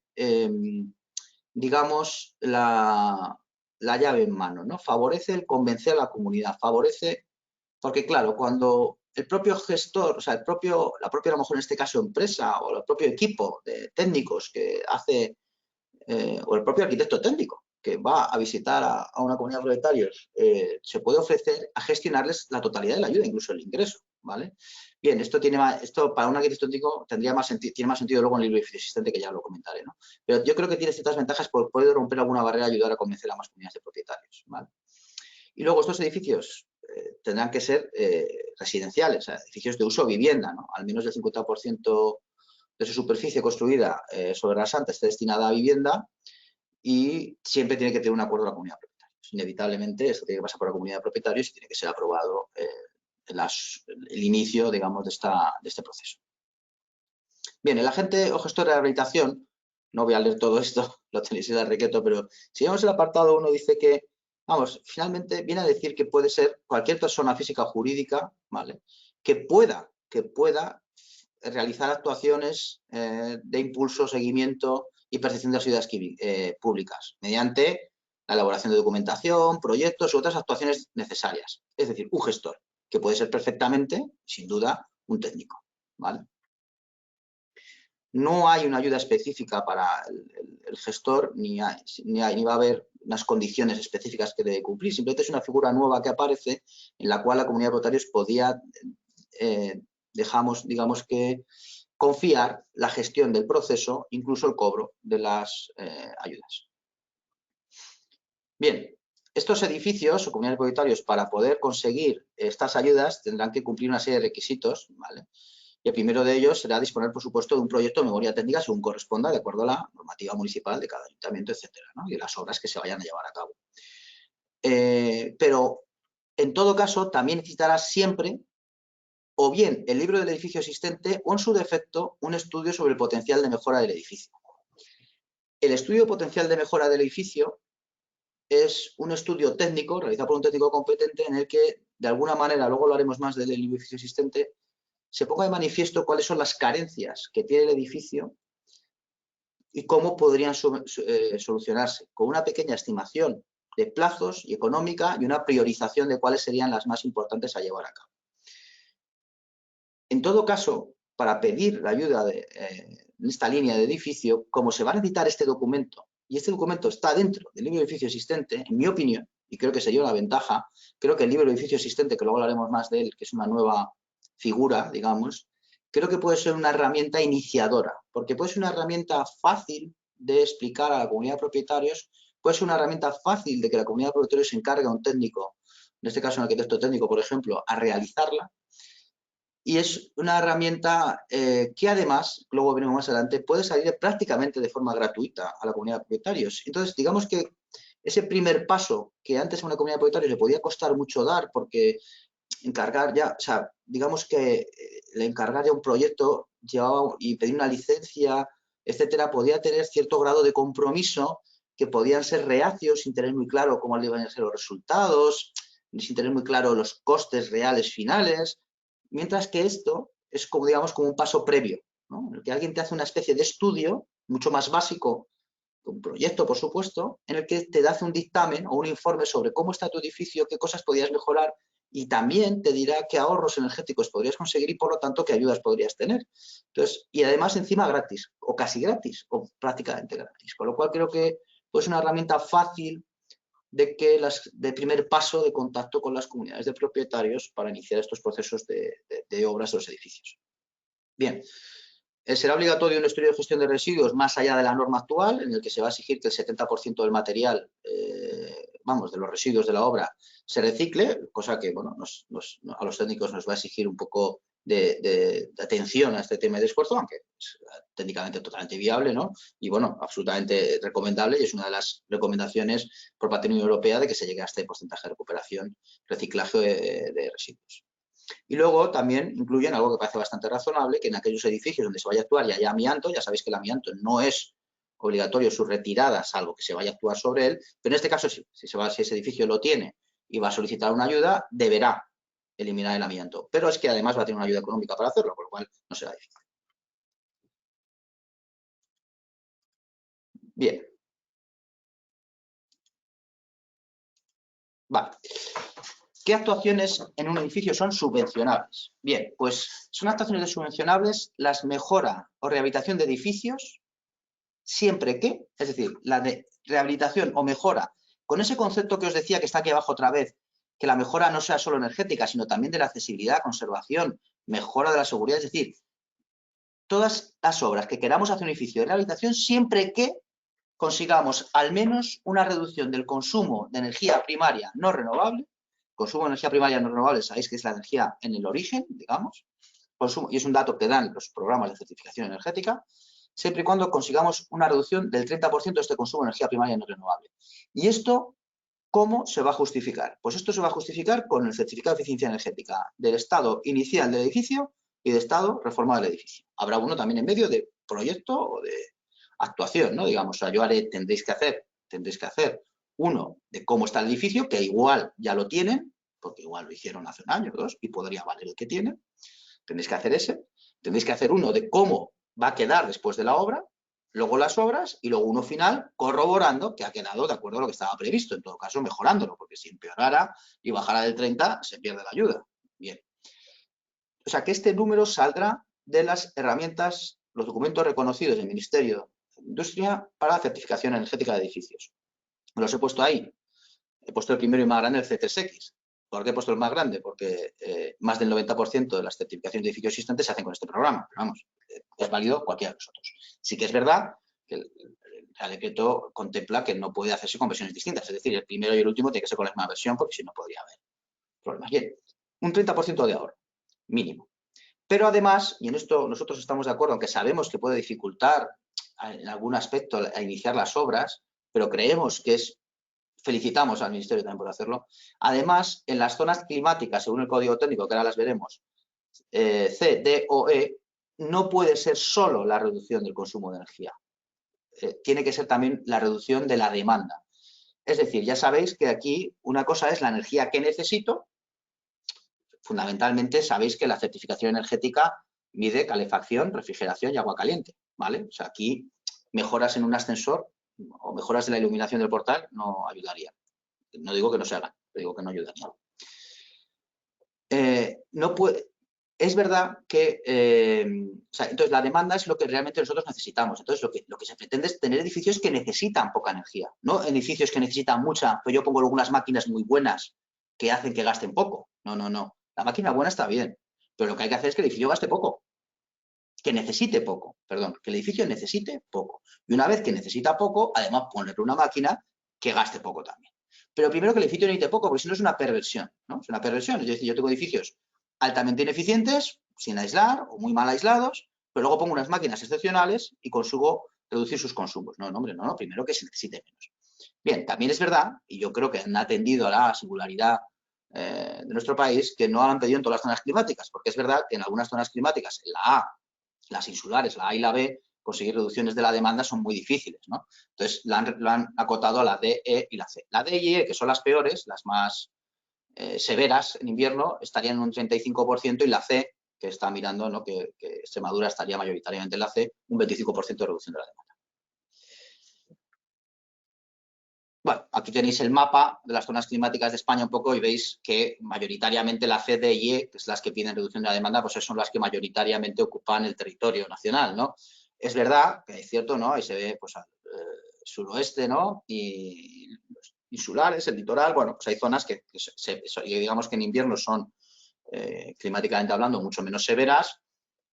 digamos, la llave en mano, ¿no? Favorece el convencer a la comunidad, favorece, porque claro, cuando el propio gestor, o sea, la propia, a lo mejor en este caso empresa o el propio equipo de técnicos que hace, o el propio arquitecto técnico que va a visitar a una comunidad de propietarios, se puede ofrecer a gestionarles la totalidad de la ayuda, incluso el ingreso, ¿vale? Bien, esto para un arquitecto técnico tiene más sentido luego en el libro de edificio existente, que ya lo comentaré, ¿no? Pero yo creo que tiene ciertas ventajas por poder romper alguna barrera y ayudar a convencer a más comunidades de propietarios, ¿vale? Y luego estos edificios tendrán que ser residenciales, o sea, edificios de uso vivienda, ¿no? Al menos el 50% de su superficie construida sobre rasante esté destinada a vivienda y siempre tiene que tener un acuerdo de la comunidad de propietarios. Inevitablemente esto tiene que pasar por la comunidad de propietarios y tiene que ser aprobado el inicio, digamos, de este proceso. Bien, el agente o gestor de rehabilitación, no voy a leer todo esto, lo tenéis en el decreto, pero si vemos el apartado 1 dice que, vamos, finalmente viene a decir que puede ser cualquier persona física o jurídica, ¿vale? Que pueda realizar actuaciones de impulso, seguimiento y percepción de las ayudas públicas mediante la elaboración de documentación, proyectos u otras actuaciones necesarias. Es decir, un gestor, que puede ser perfectamente, sin duda, un técnico, ¿vale? No hay una ayuda específica para el gestor, ni va a haber unas condiciones específicas que debe cumplir. Simplemente es una figura nueva que aparece en la cual la comunidad de propietarios podía, digamos que, confiar la gestión del proceso, incluso el cobro de las ayudas. Bien, estos edificios o comunidades de propietarios, para poder conseguir estas ayudas, tendrán que cumplir una serie de requisitos, ¿vale? Y el primero de ellos será disponer, por supuesto, de un proyecto de memoria técnica según corresponda, de acuerdo a la normativa municipal de cada ayuntamiento, etcétera, ¿no? Y las obras que se vayan a llevar a cabo. Pero, en todo caso, también necesitará siempre o bien el libro del edificio existente o, en su defecto, un estudio sobre el potencial de mejora del edificio. El estudio de potencial de mejora del edificio es un estudio técnico realizado por un técnico competente en el que de alguna manera, luego lo haremos más del edificio existente, se ponga de manifiesto cuáles son las carencias que tiene el edificio y cómo podrían solucionarse, con una pequeña estimación de plazos y económica y una priorización de cuáles serían las más importantes a llevar a cabo. En todo caso, para pedir la ayuda de esta línea de edificio, como se va a necesitar este documento, y este documento está dentro del libro de edificio existente, en mi opinión, y creo que sería una ventaja, creo que el libro de edificio existente, que luego hablaremos más de él, que es una nueva figura, digamos, creo que puede ser una herramienta iniciadora, porque puede ser una herramienta fácil de explicar a la comunidad de propietarios, puede ser una herramienta fácil de que la comunidad de propietarios se encargue a un técnico, en este caso un arquitecto técnico, por ejemplo, a realizarla. Y es una herramienta que además, luego veremos más adelante, puede salir prácticamente de forma gratuita a la comunidad de propietarios. Entonces, digamos que ese primer paso que antes a una comunidad de propietarios le podía costar mucho dar porque encargar ya, o sea, digamos que el encargar ya un proyecto y pedir una licencia, etcétera, podía tener cierto grado de compromiso que podían ser reacios sin tener muy claro cómo iban a ser los resultados, sin tener muy claro los costes reales finales. Mientras que esto es como, digamos, como un paso previo, ¿no? En el que alguien te hace una especie de estudio mucho más básico, un proyecto, por supuesto, en el que te hace un dictamen o un informe sobre cómo está tu edificio, qué cosas podrías mejorar y también te dirá qué ahorros energéticos podrías conseguir y, por lo tanto, qué ayudas podrías tener. Entonces, y además, encima gratis, o casi gratis, o prácticamente gratis. Con lo cual, creo que es una herramienta fácil de primer paso de contacto con las comunidades de propietarios para iniciar estos procesos de obras de los edificios. Bien, será obligatorio un estudio de gestión de residuos más allá de la norma actual, en el que se va a exigir que el 70% del material, de los residuos de la obra, se recicle, cosa que, bueno, a los técnicos nos va a exigir un poco de atención a este tema de esfuerzo, aunque es técnicamente totalmente viable, ¿no? Y, bueno, absolutamente recomendable, y es una de las recomendaciones por parte de la Unión Europea de que se llegue a este porcentaje de recuperación, reciclaje de residuos. Y luego también incluyen algo que parece bastante razonable, que en aquellos edificios donde se vaya a actuar y haya amianto, ya sabéis que el amianto no es obligatorio su retirada, salvo que se vaya a actuar sobre él, pero en este caso sí, si ese edificio lo tiene y va a solicitar una ayuda, deberá eliminar el amianto. Pero es que además va a tener una ayuda económica para hacerlo, por lo cual no será difícil. Bien. Vale. ¿Qué actuaciones en un edificio son subvencionables? Bien, pues son actuaciones subvencionables las mejora o rehabilitación de edificios siempre que, es decir, la de rehabilitación o mejora, con ese concepto que os decía que está aquí abajo otra vez, que la mejora no sea solo energética, sino también de la accesibilidad, conservación, mejora de la seguridad, es decir, todas las obras que queramos hacer en un edificio de rehabilitación siempre que consigamos al menos una reducción del consumo de energía primaria no renovable. Consumo de energía primaria no renovable, sabéis que es la energía en el origen, digamos, consumo, y es un dato que dan los programas de certificación energética, siempre y cuando consigamos una reducción del 30% de este consumo de energía primaria no renovable. ¿Y esto cómo se va a justificar? Pues esto se va a justificar con el certificado de eficiencia energética del estado inicial del edificio y de estado reformado del edificio. Habrá uno también en medio de proyecto o de actuación, ¿no? Digamos, o sea, tendréis que hacer uno de cómo está el edificio, que igual ya lo tienen, porque igual lo hicieron hace un año o dos y podría valer el que tienen. Tendréis que hacer ese. Tendréis que hacer uno de cómo va a quedar después de la obra, luego las obras y luego uno final corroborando que ha quedado de acuerdo a lo que estaba previsto, en todo caso mejorándolo, porque si empeorara y bajara del 30 se pierde la ayuda. Bien. O sea que este número saldrá de las herramientas, los documentos reconocidos del Ministerio de Industria para la certificación energética de edificios. Me los he puesto ahí. He puesto el primero y más grande, el C3X. ¿Por qué he puesto el más grande? Porque más del 90% de las certificaciones de edificios existentes se hacen con este programa. Pero vamos, es válido cualquiera de los otros. Sí que es verdad que el Real Decreto contempla que no puede hacerse con versiones distintas. Es decir, el primero y el último tiene que ser con la misma versión porque si no podría haber problemas. Bien, un 30% de ahorro, mínimo. Pero además, y en esto nosotros estamos de acuerdo, aunque sabemos que puede dificultar en algún aspecto a iniciar las obras, pero creemos que felicitamos al Ministerio también por hacerlo. Además, en las zonas climáticas, según el código técnico, que ahora las veremos, C, D o E, no puede ser solo la reducción del consumo de energía. Tiene que ser también la reducción de la demanda. Es decir, ya sabéis que aquí una cosa es la energía que necesito fundamentalmente sabéis que la certificación energética mide calefacción, refrigeración y agua caliente, ¿vale? O sea, aquí mejoras en un ascensor o mejoras en la iluminación del portal no ayudarían. No digo que no se hagan, digo que no ayudarían. Es verdad que, entonces la demanda es lo que realmente nosotros necesitamos. Entonces lo que se pretende es tener edificios que necesitan poca energía, no edificios que necesitan mucha, pero yo pongo algunas máquinas muy buenas que hacen que gasten poco. No, no, no. La máquina buena está bien, pero lo que hay que hacer es que el edificio gaste poco. Que necesite poco, perdón, que el edificio necesite poco. Y una vez que necesita poco, además ponerle una máquina que gaste poco también. Pero primero que el edificio necesite poco, porque si no es una perversión, ¿no? Es una perversión, es decir, yo tengo edificios altamente ineficientes, sin aislar o muy mal aislados, pero luego pongo unas máquinas excepcionales y consigo reducir sus consumos. No, hombre, no, primero que se necesite menos. Bien, también es verdad, y yo creo que han atendido a la singularidad de nuestro país, que no han pedido en todas las zonas climáticas, porque es verdad que en algunas zonas climáticas, en la A, las insulares, la A y la B, conseguir reducciones de la demanda son muy difíciles, ¿no? Entonces, lo han acotado a la D, E y la C. La D y E, que son las peores, las más severas en invierno, estarían en un 35% y la C, que está mirando, ¿no? que Extremadura estaría mayoritariamente en la C, un 25% de reducción de la demanda. Bueno, aquí tenéis el mapa de las zonas climáticas de España un poco y veis que mayoritariamente la C, D y E, que es las que piden reducción de la demanda, pues son las que mayoritariamente ocupan el territorio nacional, ¿no? Es verdad que es cierto, ¿no? Ahí se ve, pues, suroeste, ¿no? Y los insulares, el litoral, bueno, pues hay zonas que digamos que en invierno son, climáticamente hablando, mucho menos severas.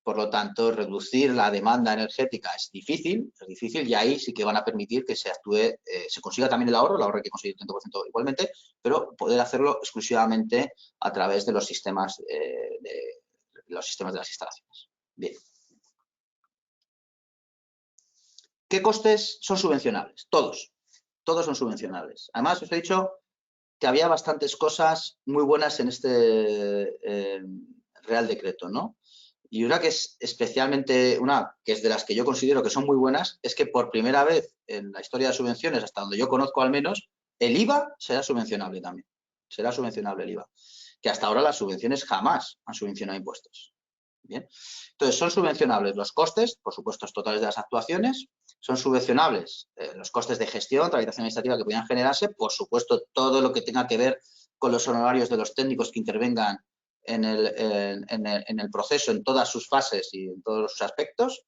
Por lo tanto, reducir la demanda energética es difícil y ahí sí que van a permitir que se actúe, se consiga también el ahorro hay que conseguir el 30% igualmente, pero poder hacerlo exclusivamente a través de los sistemas de las instalaciones. Bien. ¿Qué costes son subvencionables? Todos son subvencionables. Además, os he dicho que había bastantes cosas muy buenas en este Real Decreto, ¿no? Y una que es especialmente, una que es de las que yo considero que son muy buenas, es que por primera vez en la historia de subvenciones, hasta donde yo conozco al menos, el IVA será subvencionable también. Será subvencionable el IVA. Que hasta ahora las subvenciones jamás han subvencionado impuestos. Bien. Entonces, son subvencionables los costes, por supuesto, totales de las actuaciones, son subvencionables los costes de gestión, tramitación administrativa que puedan generarse, por supuesto, todo lo que tenga que ver con los honorarios de los técnicos que intervengan en el proceso, en todas sus fases y en todos sus aspectos,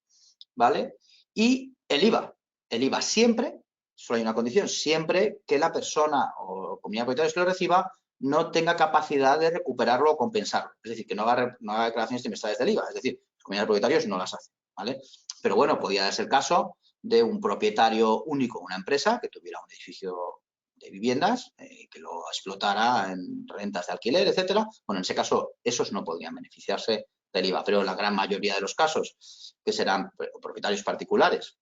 ¿vale? Y el IVA siempre, solo hay una condición, siempre que la persona o comunidad de propietarios que lo reciba no tenga capacidad de recuperarlo o compensarlo. Es decir, que no haga declaraciones trimestrales del IVA. Es decir, las comunidades de propietarios no las hacen, ¿vale? Pero bueno, podría ser el caso de un propietario único, una empresa que tuviera un edificio de viviendas, que lo explotara en rentas de alquiler, etcétera. Bueno, en ese caso, esos no podrían beneficiarse del IVA, pero en la gran mayoría de los casos, que serán propietarios particulares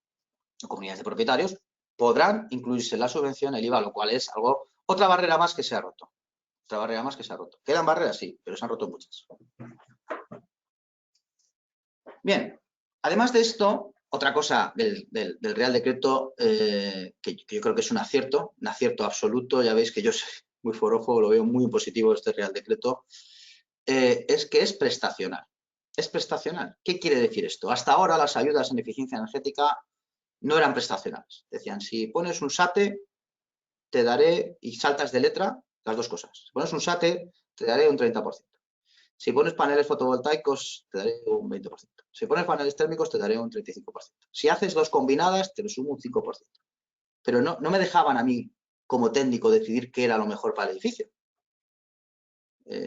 o comunidades de propietarios, podrán incluirse en la subvención el IVA, lo cual es otra barrera más que se ha roto. Otra barrera más que se ha roto. ¿Quedan barreras? Sí, pero se han roto muchas. Bien, además de esto, otra cosa del Real Decreto que yo creo que es un acierto absoluto, ya veis que yo soy muy forofo, lo veo muy positivo este Real Decreto, es que es prestacional. Es prestacional. ¿Qué quiere decir esto? Hasta ahora las ayudas en eficiencia energética no eran prestacionales. Decían, si pones un SATE, te daré, y saltas de letra, las dos cosas. Si pones un SATE, te daré un 30%. Si pones paneles fotovoltaicos, te daré un 20%. Si pones paneles térmicos, te daré un 35%. Si haces dos combinadas, te lo sumo un 5%. Pero no me dejaban a mí, como técnico, decidir qué era lo mejor para el edificio,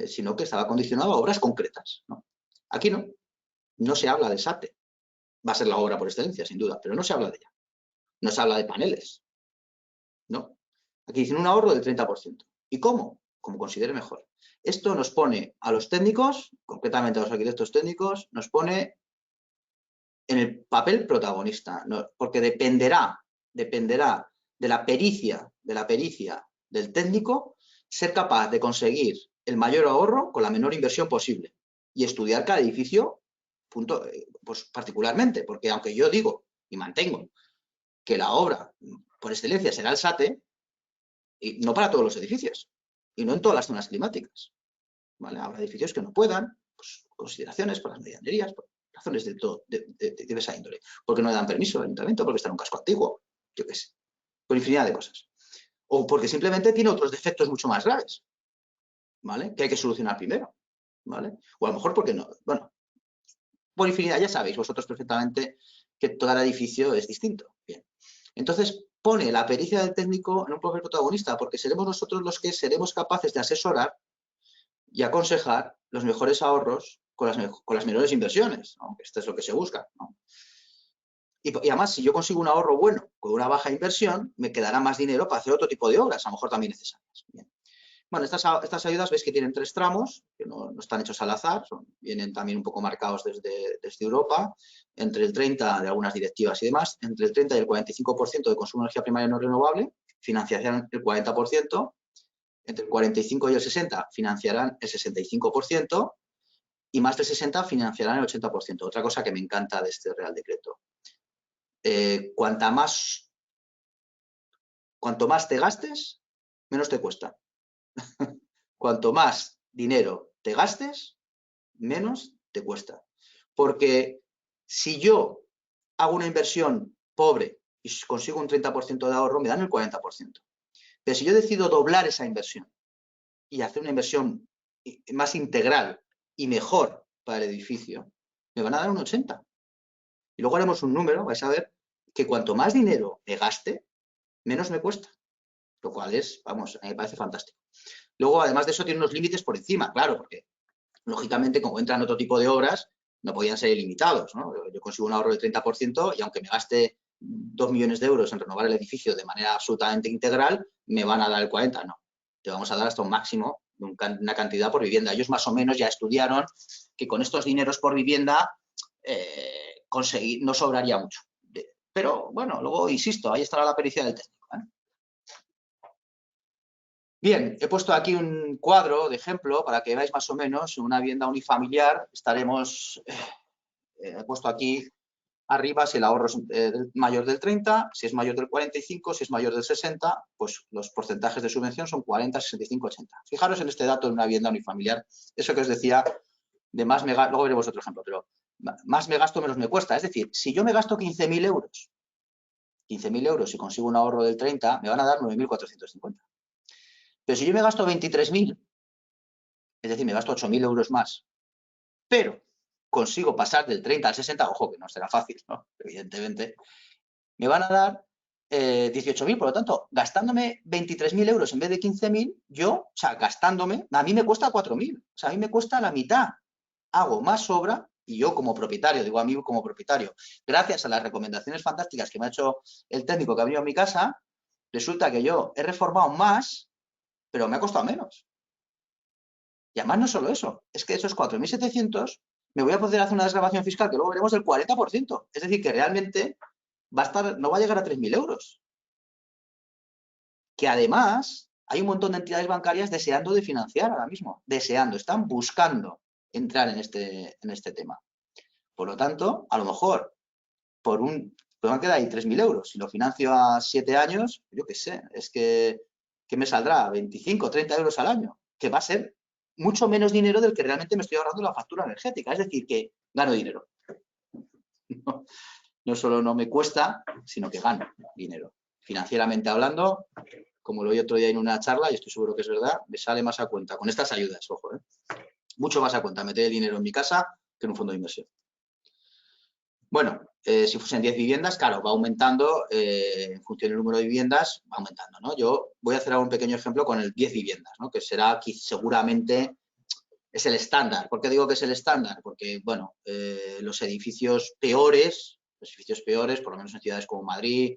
sino que estaba condicionado a obras concretas, ¿no? Aquí no se habla de SATE. Va a ser la obra por excelencia, sin duda, pero no se habla de ella. No se habla de paneles, ¿no? Aquí dicen un ahorro del 30%. ¿Y cómo? Como considere mejor. Esto nos pone a los técnicos, concretamente a los arquitectos técnicos, nos pone en el papel protagonista, ¿no? Porque dependerá de la pericia del técnico ser capaz de conseguir el mayor ahorro con la menor inversión posible y estudiar cada edificio pues particularmente, porque aunque yo digo y mantengo que la obra por excelencia será el SATE, y no para todos los edificios y no en todas las zonas climáticas. ¿vale? Habrá edificios que no puedan, pues, consideraciones por las medianerías, por razones de esa índole. Porque no le dan permiso al ayuntamiento, porque está en un casco antiguo, yo qué sé, por infinidad de cosas. O porque simplemente tiene otros defectos mucho más graves, ¿vale? Que hay que solucionar primero, ¿vale? O a lo mejor porque no, bueno, por infinidad, ya sabéis vosotros perfectamente que todo el edificio es distinto. Bien. Entonces, pone la pericia del técnico en un papel protagonista, porque seremos nosotros los que seremos capaces de asesorar y aconsejar los mejores ahorros con las menores inversiones, ¿no? Esto es lo que se busca, ¿no? Y además, si yo consigo un ahorro bueno con una baja inversión, me quedará más dinero para hacer otro tipo de obras, a lo mejor también necesarias. Bien. Bueno, estas ayudas veis que tienen 3 tramos, que no están hechos al azar, vienen también un poco marcados desde Europa, entre el 30% de algunas directivas y demás, entre el 30 y el 45% de consumo de energía primaria no renovable, financiarán el 40%, entre el 45 y el 60 financiarán el 65% y más del 60 financiarán el 80%. Otra cosa que me encanta de este Real Decreto. Cuanto más te gastes, menos te cuesta. Cuanto más dinero te gastes, menos te cuesta. Porque si yo hago una inversión pobre y consigo un 30% de ahorro, me dan el 40%. Pero si yo decido doblar esa inversión y hacer una inversión más integral y mejor para el edificio, me van a dar un 80%. Y luego haremos un número, vais a ver, que cuanto más dinero me gaste, menos me cuesta. Lo cual es, vamos, a mí me parece fantástico. Luego, además de eso, tiene unos límites por encima, claro, porque lógicamente, como entran otro tipo de obras, no podían ser ilimitados, ¿no? Yo consigo un ahorro del 30% y aunque me gaste 2 millones de euros en renovar el edificio de manera absolutamente integral, me van a dar el 40%, no. Te vamos a dar hasta un máximo de una cantidad por vivienda. Ellos más o menos ya estudiaron que con estos dineros por vivienda no sobraría mucho. Pero, bueno, luego, insisto, ahí estará la pericia del técnico, ¿eh? Bien, he puesto aquí un cuadro de ejemplo para que veáis más o menos una vivienda unifamiliar. He puesto aquí arriba si el ahorro es mayor del 30, si es mayor del 45, si es mayor del 60, pues los porcentajes de subvención son 40, 65, 80. Fijaros en este dato de una vivienda unifamiliar, eso que os decía de más me gasto, luego veremos otro ejemplo, pero más me gasto, menos me cuesta. Es decir, si yo me gasto 15.000 euros, y consigo un ahorro del 30, me van a dar 9.450. Pero si yo me gasto 23.000, es decir, me gasto 8.000 euros más, pero consigo pasar del 30 al 60, ojo que no será fácil, ¿no? Evidentemente, me van a dar 18.000, por lo tanto, gastándome 23.000 euros en vez de 15.000, gastándome, a mí me cuesta 4.000, o sea, a mí me cuesta la mitad. Hago más obra y yo como propietario, digo a mí como propietario, gracias a las recomendaciones fantásticas que me ha hecho el técnico que ha venido a mi casa, resulta que yo he reformado más, pero me ha costado menos. Y además no solo eso, es que esos 4.700 me voy a poder hacer una desgravación fiscal que luego veremos del 40%. Es decir, que realmente no va a llegar a 3.000 euros. Que además hay un montón de entidades bancarias deseando de financiar ahora mismo. Están buscando entrar en este tema. Por lo tanto, a lo mejor, me van a quedar ahí 3.000 euros. Si lo financio a 7 años, yo qué sé, es que me saldrá 25, 30 euros al año, que va a ser mucho menos dinero del que realmente me estoy ahorrando la factura energética. Es decir, que gano dinero. No solo no me cuesta, sino que gano dinero. Financieramente hablando, como lo oí otro día en una charla, y estoy seguro que es verdad, me sale más a cuenta con estas ayudas, ojo, mucho más a cuenta meter el dinero en mi casa que en un fondo de inversión. Bueno, si fuesen 10 viviendas, claro, va aumentando, en función del número de viviendas, va aumentando, ¿no? Yo voy a hacer ahora un pequeño ejemplo con el 10 viviendas, ¿no? Que será aquí seguramente es el estándar. ¿Por qué digo que es el estándar? Porque, bueno, los edificios peores, por lo menos en ciudades como Madrid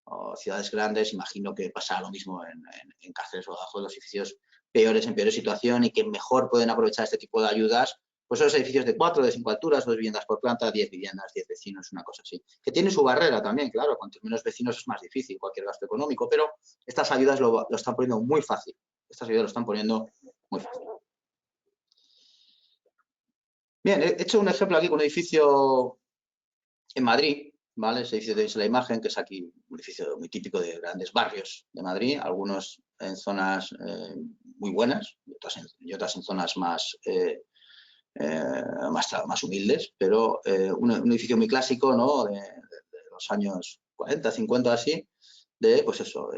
o ciudades grandes, imagino que pasa lo mismo en Cáceres o Badajoz, los edificios peores en peor situación y que mejor pueden aprovechar este tipo de ayudas, pues son los edificios de 4, de 5 alturas, 2 viviendas por planta, 10 viviendas, 10 vecinos, una cosa así. Que tiene su barrera también, claro, cuantos menos vecinos es más difícil cualquier gasto económico, pero estas ayudas lo están poniendo muy fácil. Bien, he hecho un ejemplo aquí con un edificio en Madrid, ¿vale? Ese edificio tenéis en la imagen, que es aquí un edificio muy típico de grandes barrios de Madrid, algunos en zonas muy buenas y otras en zonas más humildes, pero un edificio muy clásico, ¿no? de los años 40, 50 así, de pues eso,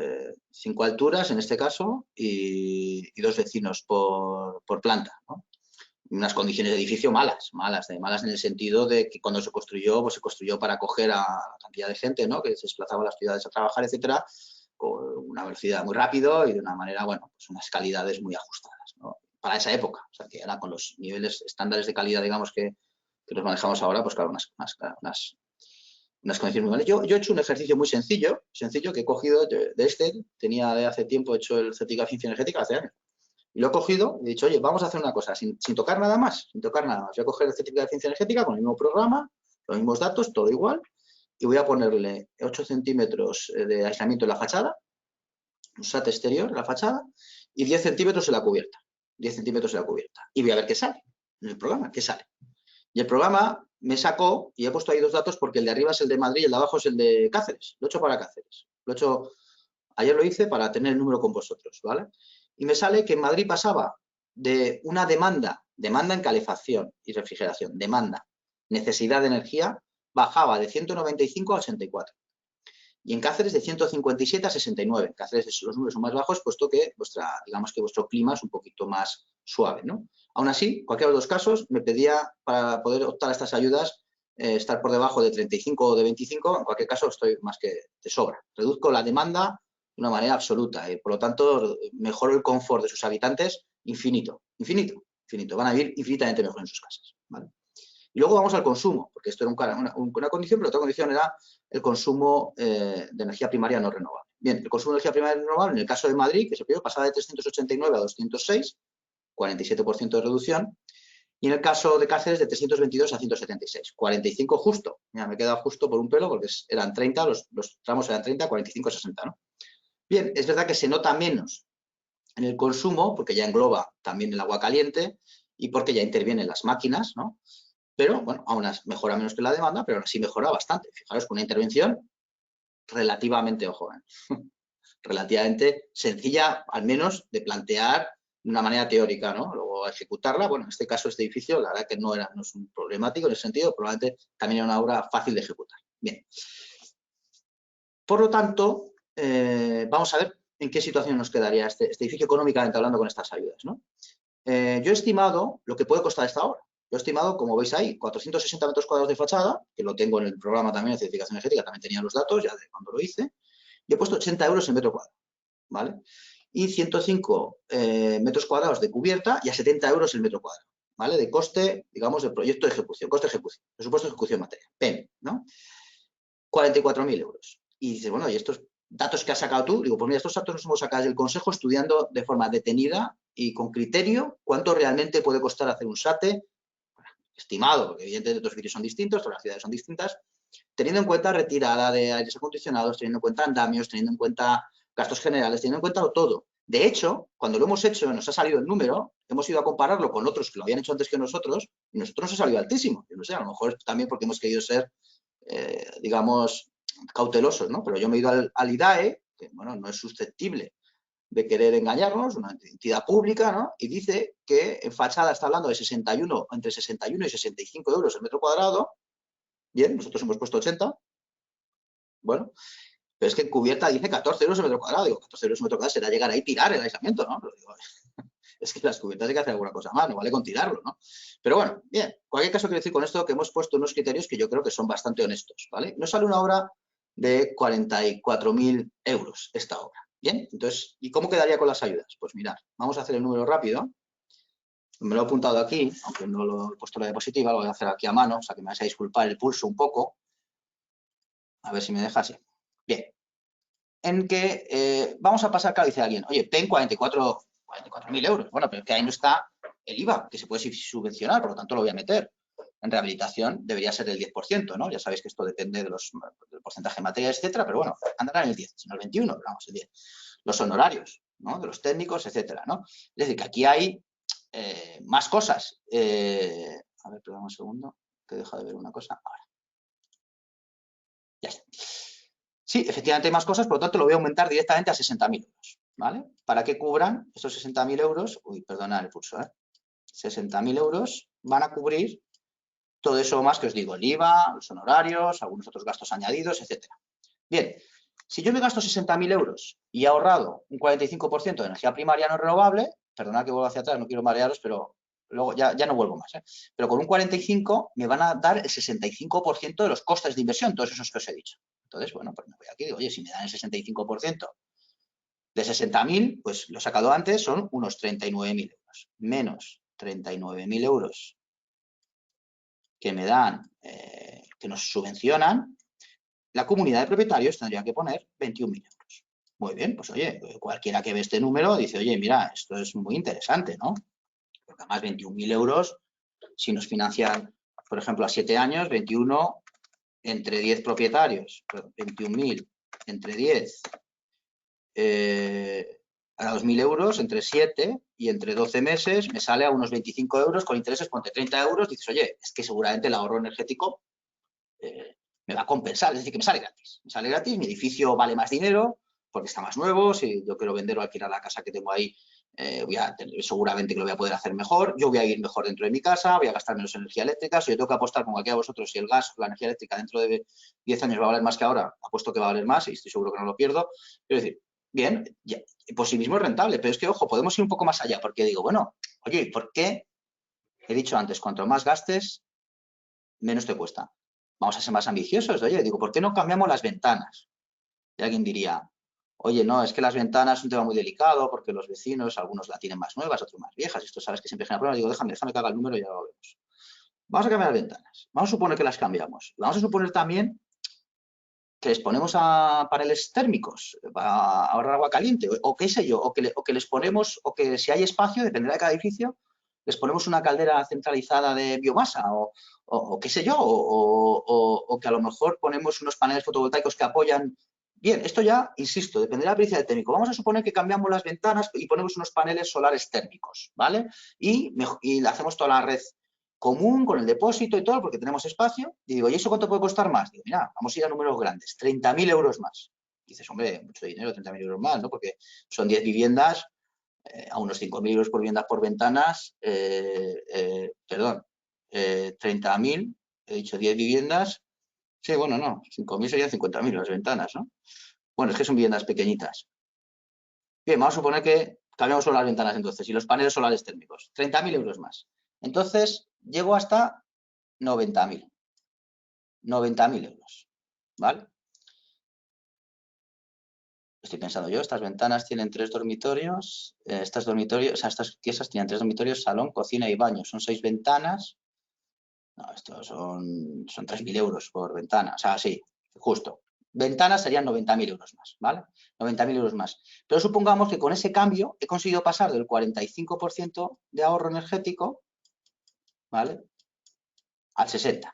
5 alturas en este caso y 2 vecinos por planta, ¿no? Unas condiciones de edificio malas en el sentido de que cuando se construyó, pues se construyó para acoger a la cantidad de gente, ¿no? que se desplazaba a las ciudades a trabajar, etcétera, con una velocidad muy rápido y de una manera, bueno, pues unas calidades muy ajustadas, ¿no? Para esa época, o sea, que ahora con los niveles estándares de calidad, digamos, que nos manejamos ahora, pues claro, unas condiciones muy buenas. Yo he hecho un ejercicio muy sencillo que he cogido de Excel, tenía de hace tiempo hecho el certificado de eficiencia energética, hace años. Y lo he cogido y he dicho, oye, vamos a hacer una cosa, sin tocar nada más, Voy a coger el certificado de eficiencia energética con el mismo programa, los mismos datos, todo igual, y voy a ponerle 8 centímetros de aislamiento en la fachada, un SAT exterior en la fachada, y 10 centímetros en la cubierta. 10 centímetros en la cubierta. Y voy a ver qué sale en el programa, qué sale. Y el programa me sacó, y he puesto ahí 2 datos porque el de arriba es el de Madrid y el de abajo es el de Cáceres. Lo he hecho para Cáceres. Ayer lo hice para tener el número con vosotros, ¿vale? Y me sale que en Madrid pasaba de una demanda en calefacción y refrigeración, necesidad de energía, bajaba de 195 a 84. Y en Cáceres de 157 a 69. En Cáceres los números son más bajos, puesto que digamos que vuestro clima es un poquito más suave, ¿no? Aún así, cualquiera de los casos me pedía para poder optar a estas ayudas estar por debajo de 35 o de 25. En cualquier caso, estoy más que de sobra. Reduzco la demanda de una manera absoluta y, por lo tanto, mejoro el confort de sus habitantes infinito. Van a vivir infinitamente mejor en sus casas, ¿vale? Y luego vamos al consumo, porque esto era una condición, pero otra condición era el consumo de energía primaria no renovable. Bien, el consumo de energía primaria no renovable, en el caso de Madrid, que se pidió, pasaba de 389 a 206, 47% de reducción, y en el caso de Cáceres de 322 a 176, 45 justo. Mira, me he quedado justo por un pelo porque eran 30, los tramos eran 30, 45, 60, ¿no? Bien, es verdad que se nota menos en el consumo, porque ya engloba también el agua caliente y porque ya intervienen las máquinas, ¿no? Pero, bueno, aún mejora menos que la demanda, pero aún así mejora bastante. Fijaros, con una intervención relativamente, ojo, relativamente sencilla, al menos de plantear de una manera teórica, ¿no? Luego ejecutarla, bueno, en este caso, este edificio, la verdad que no es un problemático en ese sentido, probablemente también era una obra fácil de ejecutar. Bien. Por lo tanto, vamos a ver en qué situación nos quedaría este edificio económicamente hablando con estas ayudas, ¿no? Yo he estimado lo que puede costar esta obra. Yo he estimado, como veis ahí, 460 metros cuadrados de fachada, que lo tengo en el programa también de certificación energética, también tenía los datos ya de cuando lo hice, y he puesto 80 euros el metro cuadrado, ¿vale? Y 105 metros cuadrados de cubierta y a 70 euros el metro cuadrado, ¿vale? De coste, digamos, del proyecto de ejecución, coste de ejecución, presupuesto de ejecución material, PEM, ¿no? 44.000 euros. Y dices, bueno, ¿y estos datos que has sacado tú? Digo, pues mira, estos datos los hemos sacado del Consejo estudiando de forma detenida y con criterio cuánto realmente puede costar hacer un SATE, estimado, porque evidentemente otros sitios son distintos, todas las ciudades son distintas, teniendo en cuenta retirada de aires acondicionados, teniendo en cuenta andamios, teniendo en cuenta gastos generales, teniendo en cuenta todo. De hecho, cuando lo hemos hecho, nos ha salido el número, hemos ido a compararlo con otros que lo habían hecho antes que nosotros, y nosotros nos ha salido altísimo. Yo no sé, a lo mejor también porque hemos querido ser, digamos, cautelosos, ¿no? Pero yo me he ido al IDAE, que, bueno, no es susceptible de querer engañarnos, una entidad pública, ¿no? Y dice que en fachada está hablando de entre 61 y 65 euros el metro cuadrado. Bien, nosotros hemos puesto 80. Bueno, pero es que en cubierta dice 14 euros el metro cuadrado. Digo, 14 euros el metro cuadrado será llegar ahí y tirar el aislamiento, ¿no? Pero digo, es que las cubiertas hay que hacer alguna cosa más, no vale con tirarlo, ¿no? Pero bueno, bien, en cualquier caso quiero decir con esto que hemos puesto unos criterios que yo creo que son bastante honestos, ¿vale? No sale una obra de 44.000 euros esta obra. Bien, entonces, ¿y cómo quedaría con las ayudas? Pues mirad, vamos a hacer el número rápido. Me lo he apuntado aquí, aunque no lo he puesto en la diapositiva, lo voy a hacer aquí a mano, o sea que me vais a disculpar el pulso un poco. A ver si me deja así. Bien. En que vamos a pasar, claro, dice alguien, oye, ten 44.000 euros. Bueno, pero es que ahí no está el IVA, que se puede subvencionar, por lo tanto lo voy a meter. En rehabilitación debería ser el 10%, ¿no? Ya sabéis que esto depende del porcentaje de materiales, etcétera, pero bueno, andará en el 10, sino el 21, pero vamos, el 10. Los honorarios, ¿no? De los técnicos, etcétera, ¿no? Es decir, que aquí hay más cosas. A ver, perdón un segundo, que he dejado de ver una cosa. Ahora. Ya está. Sí, efectivamente hay más cosas, por lo tanto lo voy a aumentar directamente a 60.000 euros. ¿vale? Para que cubran estos 60.000 euros, uy, perdonad el pulso, 60.000 euros van a cubrir todo eso más que os digo, el IVA, los honorarios, algunos otros gastos añadidos, etcétera. Bien, si yo me gasto 60.000 euros y he ahorrado un 45% de energía primaria no renovable, perdonad que vuelvo hacia atrás, no quiero marearos, pero luego ya no vuelvo más, pero con un 45 me van a dar el 65% de los costes de inversión, todos esos que os he dicho. Entonces, bueno, pues me voy aquí y digo, oye, si me dan el 65% de 60.000, pues lo he sacado antes, son unos 39.000 euros, menos 39.000 euros que me dan, que nos subvencionan, la comunidad de propietarios tendría que poner 21.000 euros. Muy bien, pues oye, cualquiera que ve este número dice, oye, mira, esto es muy interesante, ¿no? Porque además 21.000 euros, si nos financian, por ejemplo, a 7 años, 21 entre 10 propietarios, 21.000 entre 10, a 2.000 euros entre 7 y entre 12 meses me sale a unos 25 euros con intereses, ponte 30 euros, dices, oye, es que seguramente el ahorro energético me va a compensar, es decir, que me sale gratis, mi edificio vale más dinero porque está más nuevo, si yo quiero vender o alquilar la casa que tengo ahí, seguramente que lo voy a poder hacer mejor, yo voy a ir mejor dentro de mi casa, voy a gastar menos energía eléctrica, si yo tengo que apostar con cualquiera de vosotros, si el gas o la energía eléctrica dentro de 10 años va a valer más que ahora, apuesto que va a valer más y estoy seguro que no lo pierdo, quiero decir, bien, por sí mismo es rentable, pero es que, ojo, podemos ir un poco más allá, porque digo, bueno, oye, ¿por qué? He dicho antes, cuanto más gastes, menos te cuesta. Vamos a ser más ambiciosos. Oye, digo, ¿por qué no cambiamos las ventanas? Y alguien diría, oye, no, es que las ventanas es un tema muy delicado porque los vecinos, algunos la tienen más nuevas, otros más viejas. Esto sabes que siempre genera problemas. Digo, déjame que haga el número y ya lo vemos. Vamos a cambiar las ventanas. Vamos a suponer que las cambiamos. Vamos a suponer también que les ponemos a paneles térmicos para ahorrar agua caliente o qué sé yo, o que les ponemos, o que si hay espacio, dependerá de cada edificio, les ponemos una caldera centralizada de biomasa o qué sé yo, o que a lo mejor ponemos unos paneles fotovoltaicos que apoyan. Bien, esto ya, insisto, dependerá de la pericia del técnico. Vamos a suponer que cambiamos las ventanas y ponemos unos paneles solares térmicos, ¿vale? Y hacemos toda la red común con el depósito y todo, porque tenemos espacio. Y digo, ¿y eso cuánto puede costar más? Digo, mira, vamos a ir a números grandes, 30.000 euros más. Y dices, hombre, mucho dinero, 30.000 euros más, ¿no? Porque son 10 viviendas, a unos 5.000 euros por vivienda por ventanas, 30.000, he dicho 10 viviendas, sí, bueno, no, 5.000 serían 50.000 las ventanas, ¿no? Bueno, es que son viviendas pequeñitas. Bien, vamos a suponer que cambiamos solo las ventanas entonces y los paneles solares térmicos, 30.000 euros más. Entonces, llego hasta 90.000. 90.000 euros, ¿vale? Estoy pensando yo, estas ventanas tienen 3 dormitorios, estas piezas tienen 3 dormitorios, salón, cocina y baño. Son 6 ventanas. No, estos son 3.000 euros por ventana. O sea, sí, justo. Ventanas serían 90.000 euros más, ¿vale? 90.000 euros más. Pero supongamos que con ese cambio he conseguido pasar del 45% de ahorro energético, ¿vale?, al 60%.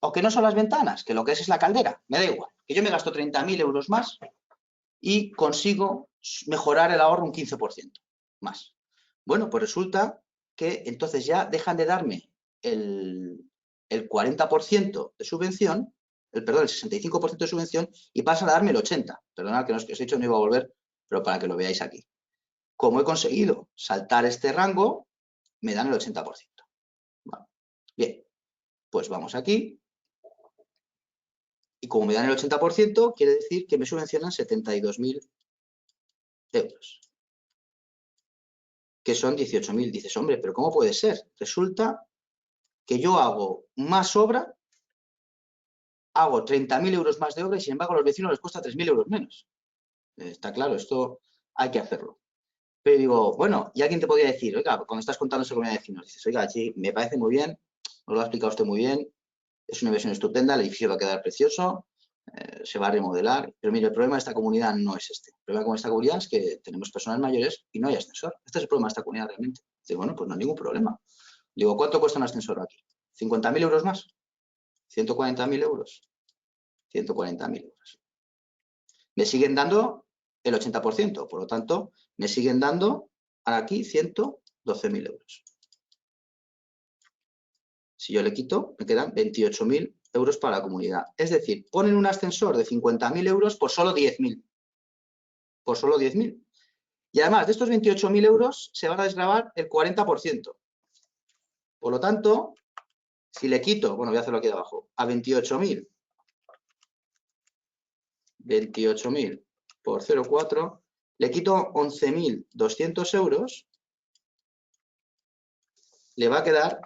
O que no son las ventanas, que lo que es la caldera. Me da igual. Que yo me gasto 30.000 euros más y consigo mejorar el ahorro un 15% más. Bueno, pues resulta que entonces ya dejan de darme el 40% de subvención, el 65% de subvención y pasan a darme el 80%. Perdonad que os he dicho no iba a volver, pero para que lo veáis aquí. Como he conseguido saltar este rango, me dan el 80%. Bueno, bien, pues vamos aquí. Y como me dan el 80%, quiere decir que me subvencionan 72.000 euros. Que son 18.000. Dices, hombre, pero ¿cómo puede ser? Resulta que yo hago más obra, hago 30.000 euros más de obra y sin embargo a los vecinos les cuesta 3.000 euros menos. Está claro, esto hay que hacerlo. Pero digo, bueno, y alguien te podría decir, oiga, cuando estás contando eso con de vecinos, dices, oiga, sí, me parece muy bien, nos lo ha explicado usted muy bien, es una inversión estupenda, el edificio va a quedar precioso, se va a remodelar, pero mire, el problema de esta comunidad no es este. El problema con esta comunidad es que tenemos personas mayores y no hay ascensor. Este es el problema de esta comunidad realmente. Digo, bueno, pues no hay ningún problema. Digo, ¿cuánto cuesta un ascensor aquí? ¿50.000 euros más? ¿140.000 euros? 140.000 euros. Me siguen dando el 80%, por lo tanto, me siguen dando aquí 112.000 euros. Si yo le quito, me quedan 28.000 euros para la comunidad. Es decir, ponen un ascensor de 50.000 euros por solo 10.000. Por solo 10.000. Y además, de estos 28.000 euros se van a desgravar el 40%. Por lo tanto, si le quito, bueno, voy a hacerlo aquí de abajo, a 28.000 por 0,4, le quito 11.200 euros, le va a quedar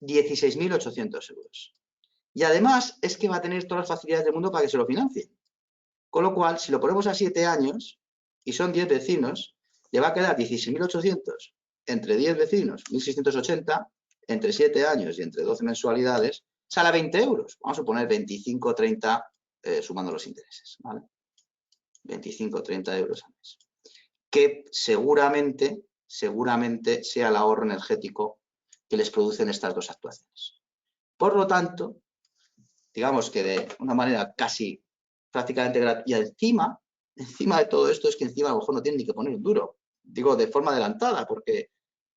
16.800 euros. Y además es que va a tener todas las facilidades del mundo para que se lo financie. Con lo cual, si lo ponemos a 7 años y son 10 vecinos, le va a quedar 16.800 entre 10 vecinos, 1.680, entre 7 años y entre 12 mensualidades, sale a 20 euros. Vamos a poner 25, 30 sumando los intereses, ¿vale? 25, 30 euros al mes. Que seguramente sea el ahorro energético que les producen estas dos actuaciones. Por lo tanto, digamos que de una manera casi prácticamente gratuita, y encima de todo esto es que encima a lo mejor no tienen ni que poner un duro. Digo, de forma adelantada, porque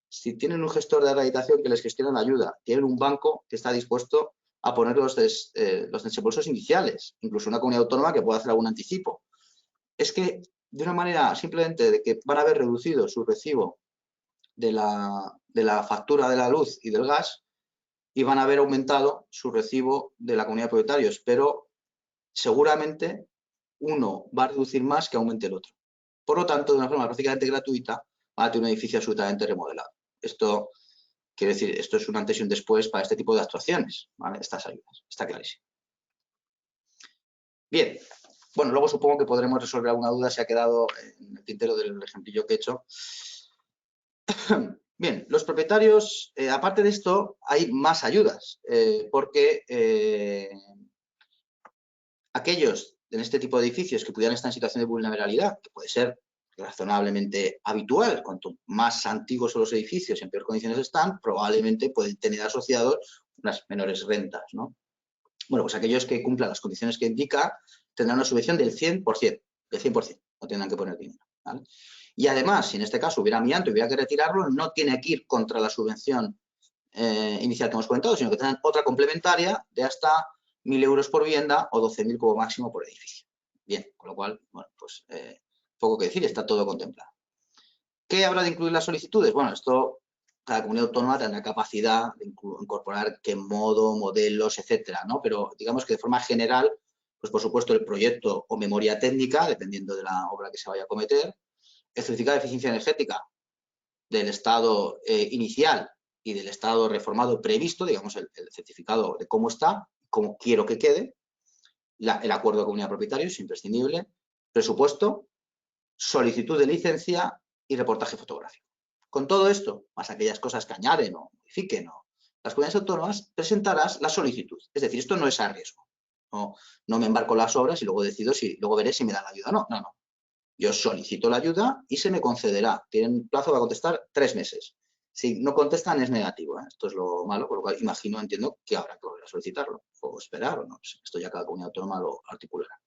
si tienen un gestor de rehabilitación que les gestiona la ayuda, tienen un banco que está dispuesto a poner los desembolsos iniciales, incluso una comunidad autónoma que pueda hacer algún anticipo. Es que de una manera simplemente de que van a haber reducido su recibo de la factura de la luz y del gas y van a haber aumentado su recibo de la comunidad de propietarios, pero seguramente uno va a reducir más que aumente el otro. Por lo tanto, de una forma prácticamente gratuita, van a tener un edificio absolutamente remodelado. Esto quiere decir, esto es un antes y un después para este tipo de actuaciones, ¿vale? Estas ayudas, está clarísimo. Bien, bueno, luego supongo que podremos resolver alguna duda si ha quedado en el tintero del ejemplillo que he hecho. Bien, los propietarios, aparte de esto, hay más ayudas, porque aquellos en este tipo de edificios que pudieran estar en situación de vulnerabilidad, que puede ser razonablemente habitual, cuanto más antiguos son los edificios y en peores condiciones están, probablemente pueden tener asociados unas menores rentas, ¿no? Bueno, pues aquellos que cumplan las condiciones que indica tendrán una subvención del 100%, no tendrán que poner dinero, ¿vale? Y además, si en este caso hubiera amianto y hubiera que retirarlo, no tiene que ir contra la subvención inicial que hemos comentado, sino que tendrán otra complementaria de hasta 1.000 euros por vivienda o 12.000 como máximo por edificio. Bien, con lo cual, bueno, pues poco que decir, está todo contemplado. ¿Qué habrá de incluir las solicitudes? Bueno, esto, cada comunidad autónoma tendrá capacidad de incorporar qué modo, modelos, etcétera, ¿no? Pero digamos que de forma general, pues por supuesto el proyecto o memoria técnica, dependiendo de la obra que se vaya a cometer, el certificado de eficiencia energética del estado inicial y del estado reformado previsto, digamos el certificado de cómo está, cómo quiero que quede, el acuerdo de comunidad de propietarios, imprescindible, presupuesto, solicitud de licencia y reportaje fotográfico. Con todo esto, más aquellas cosas que añaden o modifiquen, las comunidades autónomas presentarás la solicitud. Es decir, esto no es a riesgo. No me embarco en las obras y luego decido luego veré si me dan la ayuda o no. No. Yo solicito la ayuda y se me concederá. Tienen plazo para contestar 3 meses. Si no contestan es negativo, ¿eh? Esto es lo malo, por lo cual entiendo que habrá que volver a solicitarlo o esperar o no. Esto ya cada comunidad autónoma lo articulará.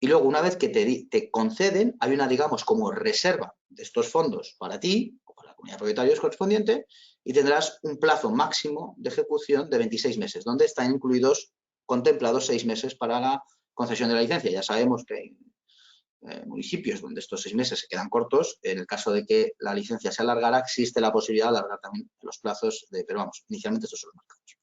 Y luego, una vez que te conceden, hay una, digamos, como reserva de estos fondos para ti o para la comunidad de propietarios correspondiente y tendrás un plazo máximo de ejecución de 26 meses, donde están incluidos, contemplados 6 meses para la concesión de la licencia. Ya sabemos que hay municipios donde estos 6 meses se quedan cortos. En el caso de que la licencia se alargara, existe la posibilidad de alargar también los plazos, pero vamos, inicialmente estos son los marcados.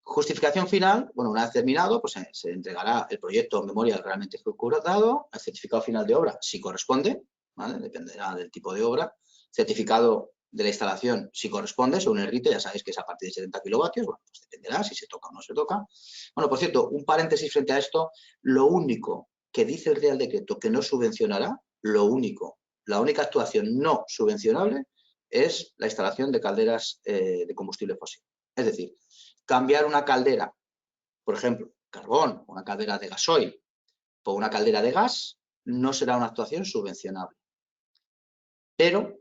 Justificación final, bueno, una vez terminado, pues se entregará el proyecto memorial realmente ejecutado, el certificado final de obra, si corresponde, ¿vale? Dependerá del tipo de obra, certificado de la instalación, si corresponde, según el RITE, ya sabéis que es a partir de 70 kilovatios, bueno, pues dependerá si se toca o no se toca. Bueno, por cierto, un paréntesis frente a esto, lo único que dice el Real Decreto que no subvencionará, la única actuación no subvencionable es la instalación de calderas de combustible fósil. Es decir, cambiar una caldera, por ejemplo, carbón, una caldera de gasoil, por una caldera de gas, no será una actuación subvencionable. Pero,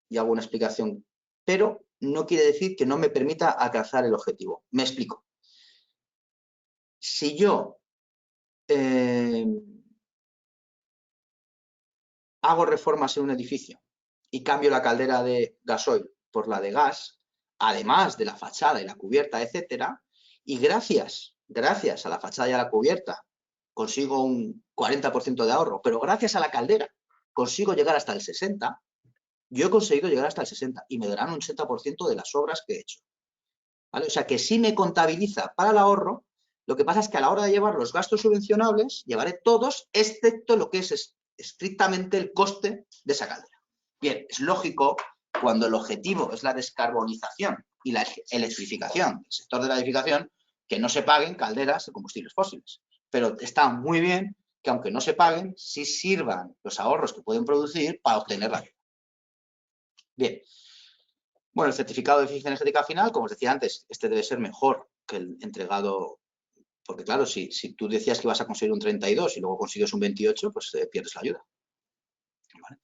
y hago una explicación, pero no quiere decir que no me permita alcanzar el objetivo. Me explico. Si yo hago reformas en un edificio y cambio la caldera de gasoil por la de gas, además de la fachada y la cubierta, etcétera, y gracias gracias a la fachada y a la cubierta, consigo un 40% de ahorro, pero gracias a la caldera consigo llegar hasta el 60%, yo he conseguido llegar hasta el 60% y me darán un 80% de las obras que he hecho. ¿Vale? O sea que sí me contabiliza para el ahorro, lo que pasa es que a la hora de llevar los gastos subvencionables, llevaré todos, excepto lo que es estrictamente el coste de esa caldera. Bien, es lógico cuando el objetivo es la descarbonización y la electrificación del sector de la edificación, que no se paguen calderas de combustibles fósiles. Pero está muy bien que aunque no se paguen, sí sirvan los ahorros que pueden producir para obtener la ayuda. Bien. Bueno, el certificado de eficiencia energética final, como os decía antes, este debe ser mejor que el entregado, porque claro, si tú decías que ibas a conseguir un 32 y luego consigues un 28, pues pierdes la ayuda. ¿Vale?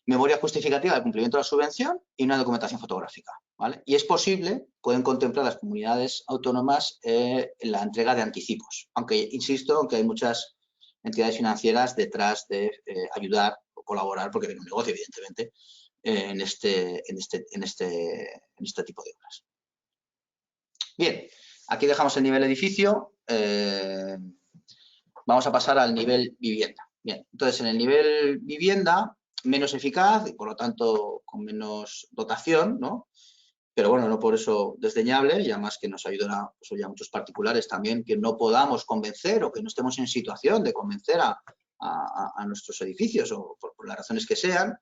Memoria justificativa del cumplimiento de la subvención y una documentación fotográfica. ¿Vale? Y es posible, pueden contemplar las comunidades autónomas la entrega de anticipos, aunque, insisto, aunque hay muchas entidades financieras detrás de ayudar o colaborar, porque tienen un negocio, evidentemente, en este tipo de obras. Bien, aquí dejamos el nivel edificio. Vamos a pasar al nivel vivienda. Bien, entonces en el nivel vivienda, menos eficaz y por lo tanto con menos dotación, ¿no? Pero bueno, no por eso desdeñable, y además que nos ayudará pues, ya muchos particulares también que no podamos convencer o que no estemos en situación de convencer a nuestros edificios o por las razones que sean,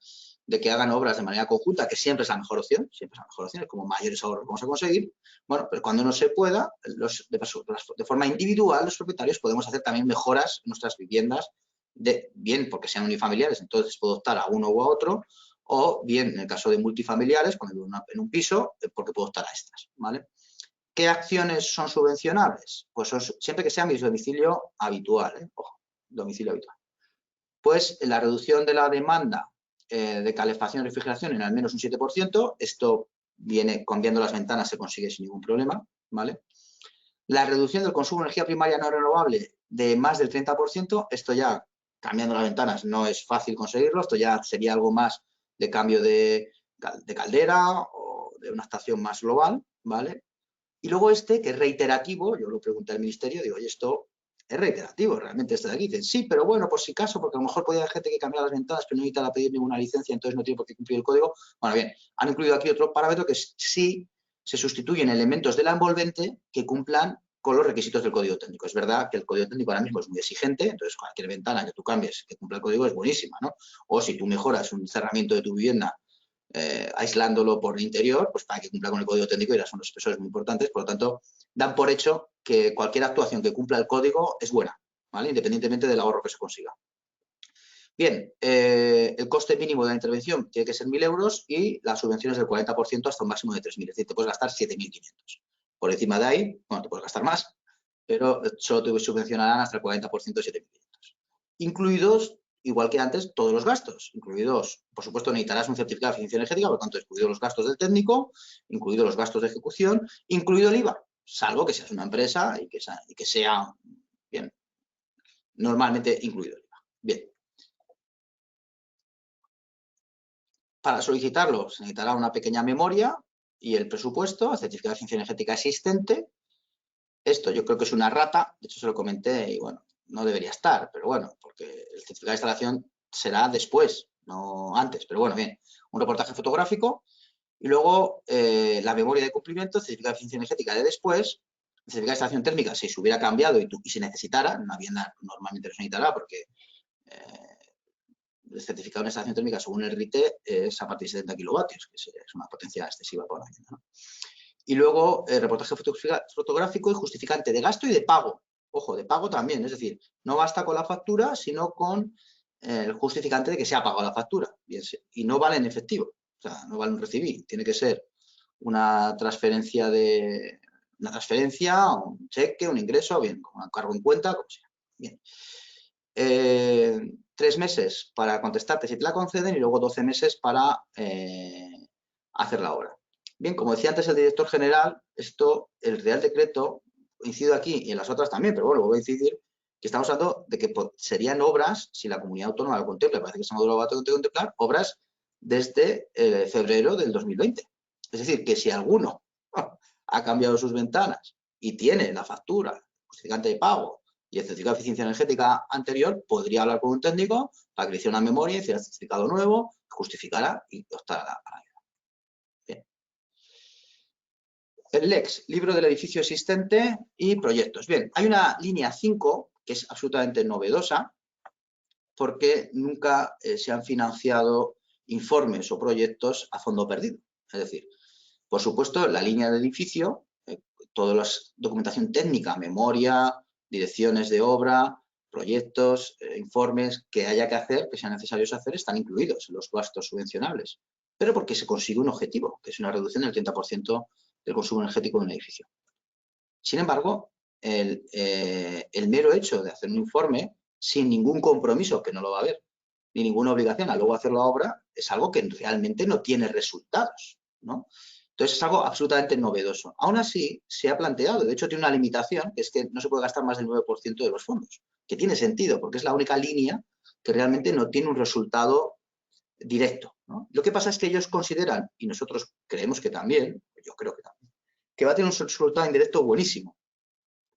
de que hagan obras de manera conjunta, que siempre es la mejor opción, es como mayores ahorros vamos a conseguir. Bueno, pero cuando no se pueda, de forma individual, los propietarios podemos hacer también mejoras en nuestras viviendas, bien porque sean unifamiliares, entonces puedo optar a uno u a otro, o bien en el caso de multifamiliares, cuando vivo en un piso, porque puedo optar a estas, ¿vale? ¿Qué acciones son subvencionables? Pues siempre que sea mi domicilio habitual, ojo, domicilio habitual. Pues la reducción de la demanda de calefacción y refrigeración en al menos un 7%, esto viene cambiando las ventanas, se consigue sin ningún problema, ¿vale? La reducción del consumo de energía primaria no renovable de más del 30%, esto ya cambiando las ventanas no es fácil conseguirlo, esto ya sería algo más de cambio de caldera o de una estación más global, ¿vale? Y luego que es reiterativo, yo lo pregunté al ministerio, digo, oye, esto es reiterativo, realmente esto de aquí. Dicen, sí, pero bueno, por si acaso, porque a lo mejor podía haber gente que cambiara las ventanas, pero no necesita pedir ninguna licencia, entonces no tiene por qué cumplir el código. Bueno, bien, han incluido aquí otro parámetro que sí se sustituyen elementos de la envolvente que cumplan con los requisitos del código técnico. Es verdad que el código técnico ahora mismo es muy exigente, entonces cualquier ventana que tú cambies que cumpla el código es buenísima, ¿no? O si tú mejoras un cerramiento de tu vivienda aislándolo por el interior, pues para que cumpla con el código técnico, y son los espesores muy importantes, por lo tanto, dan por hecho que cualquier actuación que cumpla el código es buena, ¿vale? Independientemente del ahorro que se consiga. Bien, el coste mínimo de la intervención tiene que ser 1.000 euros y la subvención es del 40% hasta un máximo de 3.000, es decir, te puedes gastar 7.500. Por encima de ahí, bueno, te puedes gastar más, pero solo te subvencionarán hasta el 40% de 7.500. Incluidos, igual que antes, todos los gastos, incluidos, por supuesto, necesitarás un certificado de eficiencia energética, por lo tanto, incluidos los gastos del técnico, incluidos los gastos de ejecución, incluido el IVA, salvo que seas una empresa y que sea, bien, normalmente incluido el IVA. Bien. Para solicitarlo se necesitará una pequeña memoria y el presupuesto, el certificado de eficiencia energética existente. Esto yo creo que es una rata, de hecho se lo comenté y bueno, no debería estar, pero bueno, porque el certificado de instalación será después, no antes, pero bueno, bien, un reportaje fotográfico y luego la memoria de cumplimiento, el certificado de eficiencia energética de después, el certificado de instalación térmica si se hubiera cambiado y se necesitara, una vivienda normalmente no se necesitará porque el certificado de instalación térmica según el RITE es a partir de 70 kilovatios, que es una potencia excesiva para la vivienda, ¿no? Y luego reportaje fotográfico y justificante de gasto y de pago. Ojo, de pago también, es decir, no basta con la factura, sino con el justificante de que se ha pagado la factura. Y no vale en efectivo, o sea, no vale en recibir. Tiene que ser una transferencia, un cheque, un ingreso, bien, con un cargo en cuenta, como sea. Bien. 3 meses para contestarte si te la conceden y luego 12 meses para hacer la obra. Bien, como decía antes el director general, el Real Decreto, incido aquí y en las otras también, pero bueno, voy a incidir que estamos hablando de que serían obras, si la comunidad autónoma lo contempla, parece que ese módulo va a contemplar, obras desde febrero del 2020. Es decir, que si alguno ha cambiado sus ventanas y tiene la factura justificante de pago y el certificado de eficiencia energética anterior, podría hablar con un técnico para que le hiciera una memoria, hiciera el certificado nuevo, justificara y optara a la ayuda. Bien. El LEX, libro del edificio existente y proyectos. Bien, hay una línea 5 que es absolutamente novedosa porque nunca se han financiado informes o proyectos a fondo perdido. Es decir, por supuesto, la línea de edificio, toda la documentación técnica, memoria, direcciones de obra, proyectos, informes que haya que hacer, que sean necesarios hacer, están incluidos en los gastos subvencionables. Pero porque se consigue un objetivo, que es una reducción del 30% del consumo energético de un edificio. Sin embargo, el mero hecho de hacer un informe sin ningún compromiso, que no lo va a haber, ni ninguna obligación a luego hacer la obra, es algo que realmente no tiene resultados, ¿no? Entonces es algo absolutamente novedoso. Aún así, se ha planteado, de hecho tiene una limitación, que es que no se puede gastar más del 9% de los fondos, que tiene sentido, porque es la única línea que realmente no tiene un resultado directo, ¿no? Lo que pasa es que ellos consideran, y nosotros creemos que también, yo creo que también, que va a tener un resultado indirecto buenísimo,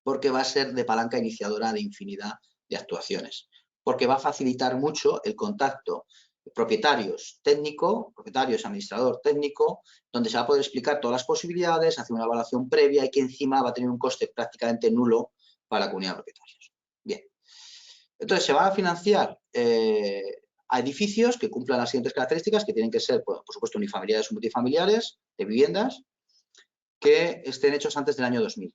porque va a ser de palanca iniciadora de infinidad de actuaciones, porque va a facilitar mucho el contacto propietarios técnico, propietarios administrador técnico, donde se va a poder explicar todas las posibilidades, hacer una evaluación previa y que encima va a tener un coste prácticamente nulo para la comunidad de propietarios. Bien, entonces se va a financiar a edificios que cumplan las siguientes características, que tienen que ser, por supuesto, unifamiliares o multifamiliares, de viviendas, que estén hechos antes del año 2000.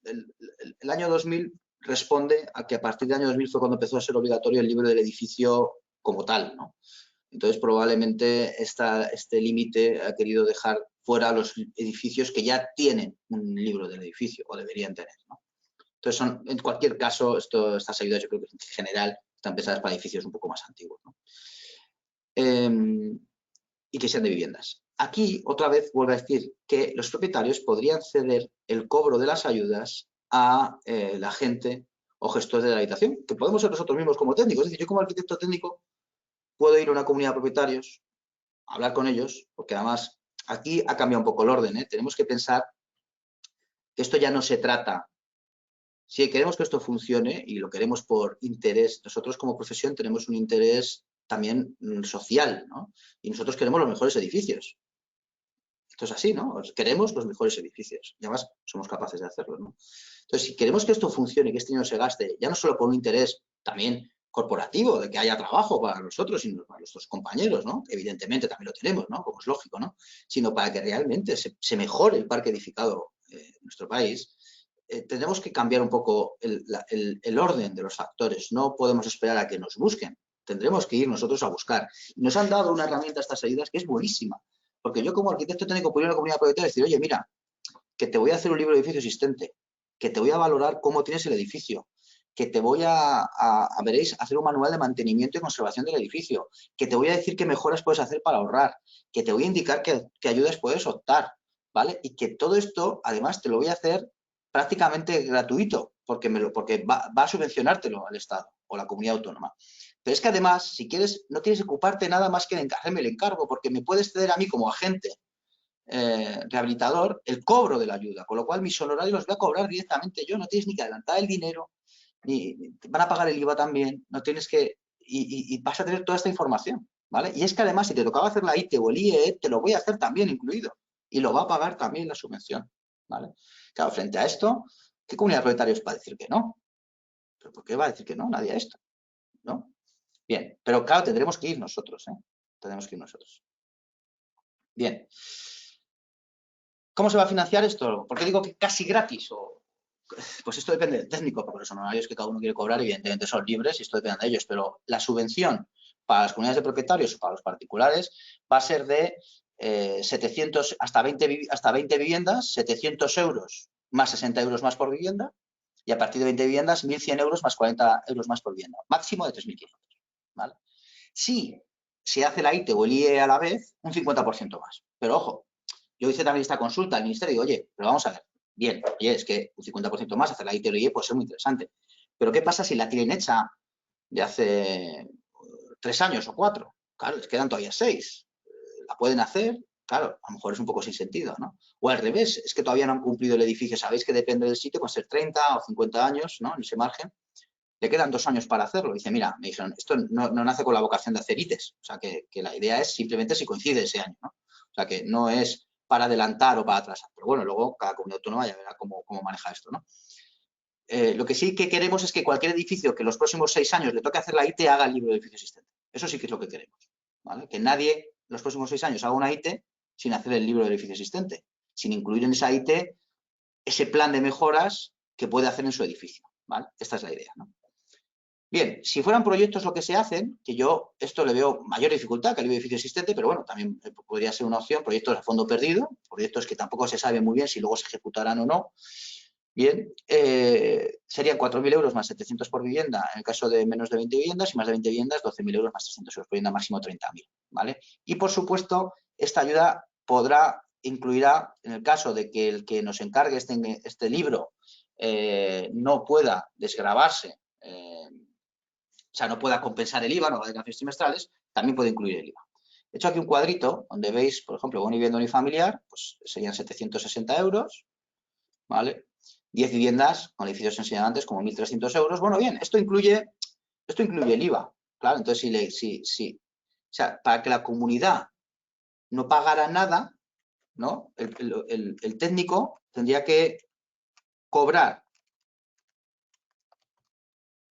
El año 2000 responde a que a partir del año 2000 fue cuando empezó a ser obligatorio el libro del edificio como tal, ¿no? Entonces, probablemente este límite ha querido dejar fuera los edificios que ya tienen un libro del edificio o deberían tener, ¿no? Entonces, en cualquier caso, estas ayudas yo creo que en general están pensadas para edificios un poco más antiguos, ¿no? Y que sean de viviendas. Aquí, otra vez, vuelvo a decir que los propietarios podrían ceder el cobro de las ayudas a la gente o gestores de la habitación, que podemos ser nosotros mismos como técnicos. Es decir, yo como arquitecto técnico puedo ir a una comunidad de propietarios, hablar con ellos, porque además aquí ha cambiado un poco el orden, ¿eh? Tenemos que pensar que esto ya no se trata. Si queremos que esto funcione y lo queremos por interés, nosotros como profesión tenemos un interés también social, ¿no? Y nosotros queremos los mejores edificios. Esto es así, ¿no? Queremos los mejores edificios y además somos capaces de hacerlo, ¿no? Entonces, si queremos que esto funcione, que este dinero se gaste, ya no solo por un interés también corporativo, de que haya trabajo para nosotros y para nuestros compañeros, ¿no? Evidentemente también lo tenemos, ¿no? Como es lógico, ¿no? Sino para que realmente se mejore el parque edificado en nuestro país, tendremos que cambiar un poco el orden de los factores. No podemos esperar a que nos busquen. Tendremos que ir nosotros a buscar. Nos han dado una herramienta, estas ayudas, que es buenísima. Porque yo como arquitecto técnico puedo ir a la comunidad propietaria y decir, oye, mira, que te voy a hacer un libro de edificio existente, que te voy a valorar cómo tienes el edificio, que te voy veréis, hacer un manual de mantenimiento y conservación del edificio, que te voy a decir qué mejoras puedes hacer para ahorrar, que te voy a indicar qué ayudas puedes optar, ¿vale? Y que todo esto, además, te lo voy a hacer prácticamente gratuito, porque va a subvencionártelo el Estado o la comunidad autónoma. Pero es que además, si quieres, no tienes que ocuparte nada más que de hacerme el encargo, porque me puedes ceder a mí como agente rehabilitador el cobro de la ayuda, con lo cual mis honorarios los voy a cobrar directamente yo, no tienes ni que adelantar el dinero, ni van a pagar el IVA también, no tienes que, y vas a tener toda esta información, ¿vale? Y es que además, si te tocaba hacer la ITE o el IE, te lo voy a hacer también incluido, y lo va a pagar también la subvención, ¿vale? Claro, frente a esto, ¿qué comunidad de propietarios va a decir que no? ¿Pero por qué va a decir que no nadie a esto? ¿No? Bien, pero claro, tendremos que ir nosotros, ¿eh? Tendremos que ir nosotros. Bien. ¿Cómo se va a financiar esto? ¿Por qué digo que casi gratis? Pues esto depende del técnico, porque los honorarios que cada uno quiere cobrar, evidentemente, son libres y esto depende de ellos, pero la subvención para las comunidades de propietarios o para los particulares va a ser de 700 hasta 20 viviendas, 700 euros más 60 euros más por vivienda, y a partir de 20 viviendas, 1.100 euros más 40 euros más por vivienda, máximo de 3.500, ¿vale? Si se hace la ITE o el IE a la vez, un 50% más. Pero ojo, yo hice también esta consulta al ministerio y digo, oye, pero vamos a ver, bien, oye, es que un 50% más hacer la ITE o el IE puede ser muy interesante. Pero ¿qué pasa si la tienen hecha de hace 3 años o 4? Claro, les quedan todavía 6. La pueden hacer Claro, a lo mejor es un poco sin sentido, ¿no? O al revés, es que todavía no han cumplido el edificio, sabéis que depende del sitio, puede ser 30 o 50 años, ¿no? En ese margen. Le quedan 2 años para hacerlo. Dice, mira, me dijeron, esto no nace con la vocación de hacer ITES. O sea, que la idea es simplemente si coincide ese año, ¿no? O sea, que no es para adelantar o para atrasar. Pero bueno, luego cada comunidad autónoma ya verá cómo maneja esto, ¿no? Lo que sí que queremos es que cualquier edificio que los próximos 6 años le toque hacer la IT haga el libro de edificio existente. Eso sí que es lo que queremos, ¿vale? Que nadie los próximos 6 años haga una IT sin hacer el libro de edificio existente, sin incluir en esa IT ese plan de mejoras que puede hacer en su edificio, ¿vale? Esta es la idea, ¿no? Bien, si fueran proyectos lo que se hacen, que yo esto le veo mayor dificultad que el libro de edificio existente, pero bueno, también podría ser una opción, proyectos a fondo perdido, proyectos que tampoco se sabe muy bien si luego se ejecutarán o no. Bien, serían 4.000 euros más 700 por vivienda en el caso de menos de 20 viviendas y más de 20 viviendas 12.000 euros más 300 euros por vivienda, máximo 30.000, ¿vale? Y por supuesto, esta ayuda incluirá, en el caso de que el que nos encargue este libro no pueda desgravarse, o sea, no pueda compensar el IVA, no va a declaraciones trimestrales, también puede incluir el IVA. He hecho aquí un cuadrito donde veis, por ejemplo, una vivienda unifamiliar, pues serían 760 euros, ¿vale? 10 viviendas con edificios enseñantes como 1.300 euros. Bueno, bien, esto incluye el IVA, claro. Entonces, o sea, para que la comunidad no pagara nada, ¿no? El técnico tendría que cobrar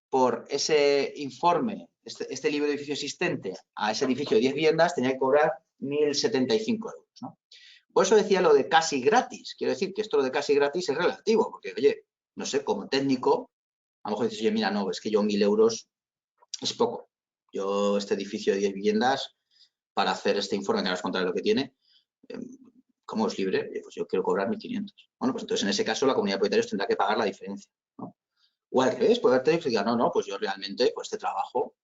por ese informe, este libro de edificio existente a ese edificio de 10 viviendas, tenía que cobrar 1.075 euros, ¿no? Por eso decía lo de casi gratis. Quiero decir que esto lo de casi gratis es relativo, porque, oye, no sé, como técnico, a lo mejor dices, oye, mira, no, es que yo 1.000 euros es poco. Yo este edificio de 10 viviendas, para hacer este informe, que ahora os contaré lo que tiene, ¿cómo es libre? Pues yo quiero cobrar 1.500. Bueno, pues entonces en ese caso la comunidad de propietarios tendrá que pagar la diferencia, ¿no? O al revés, puede haber técnicos que digan, no, pues yo realmente, pues este trabajo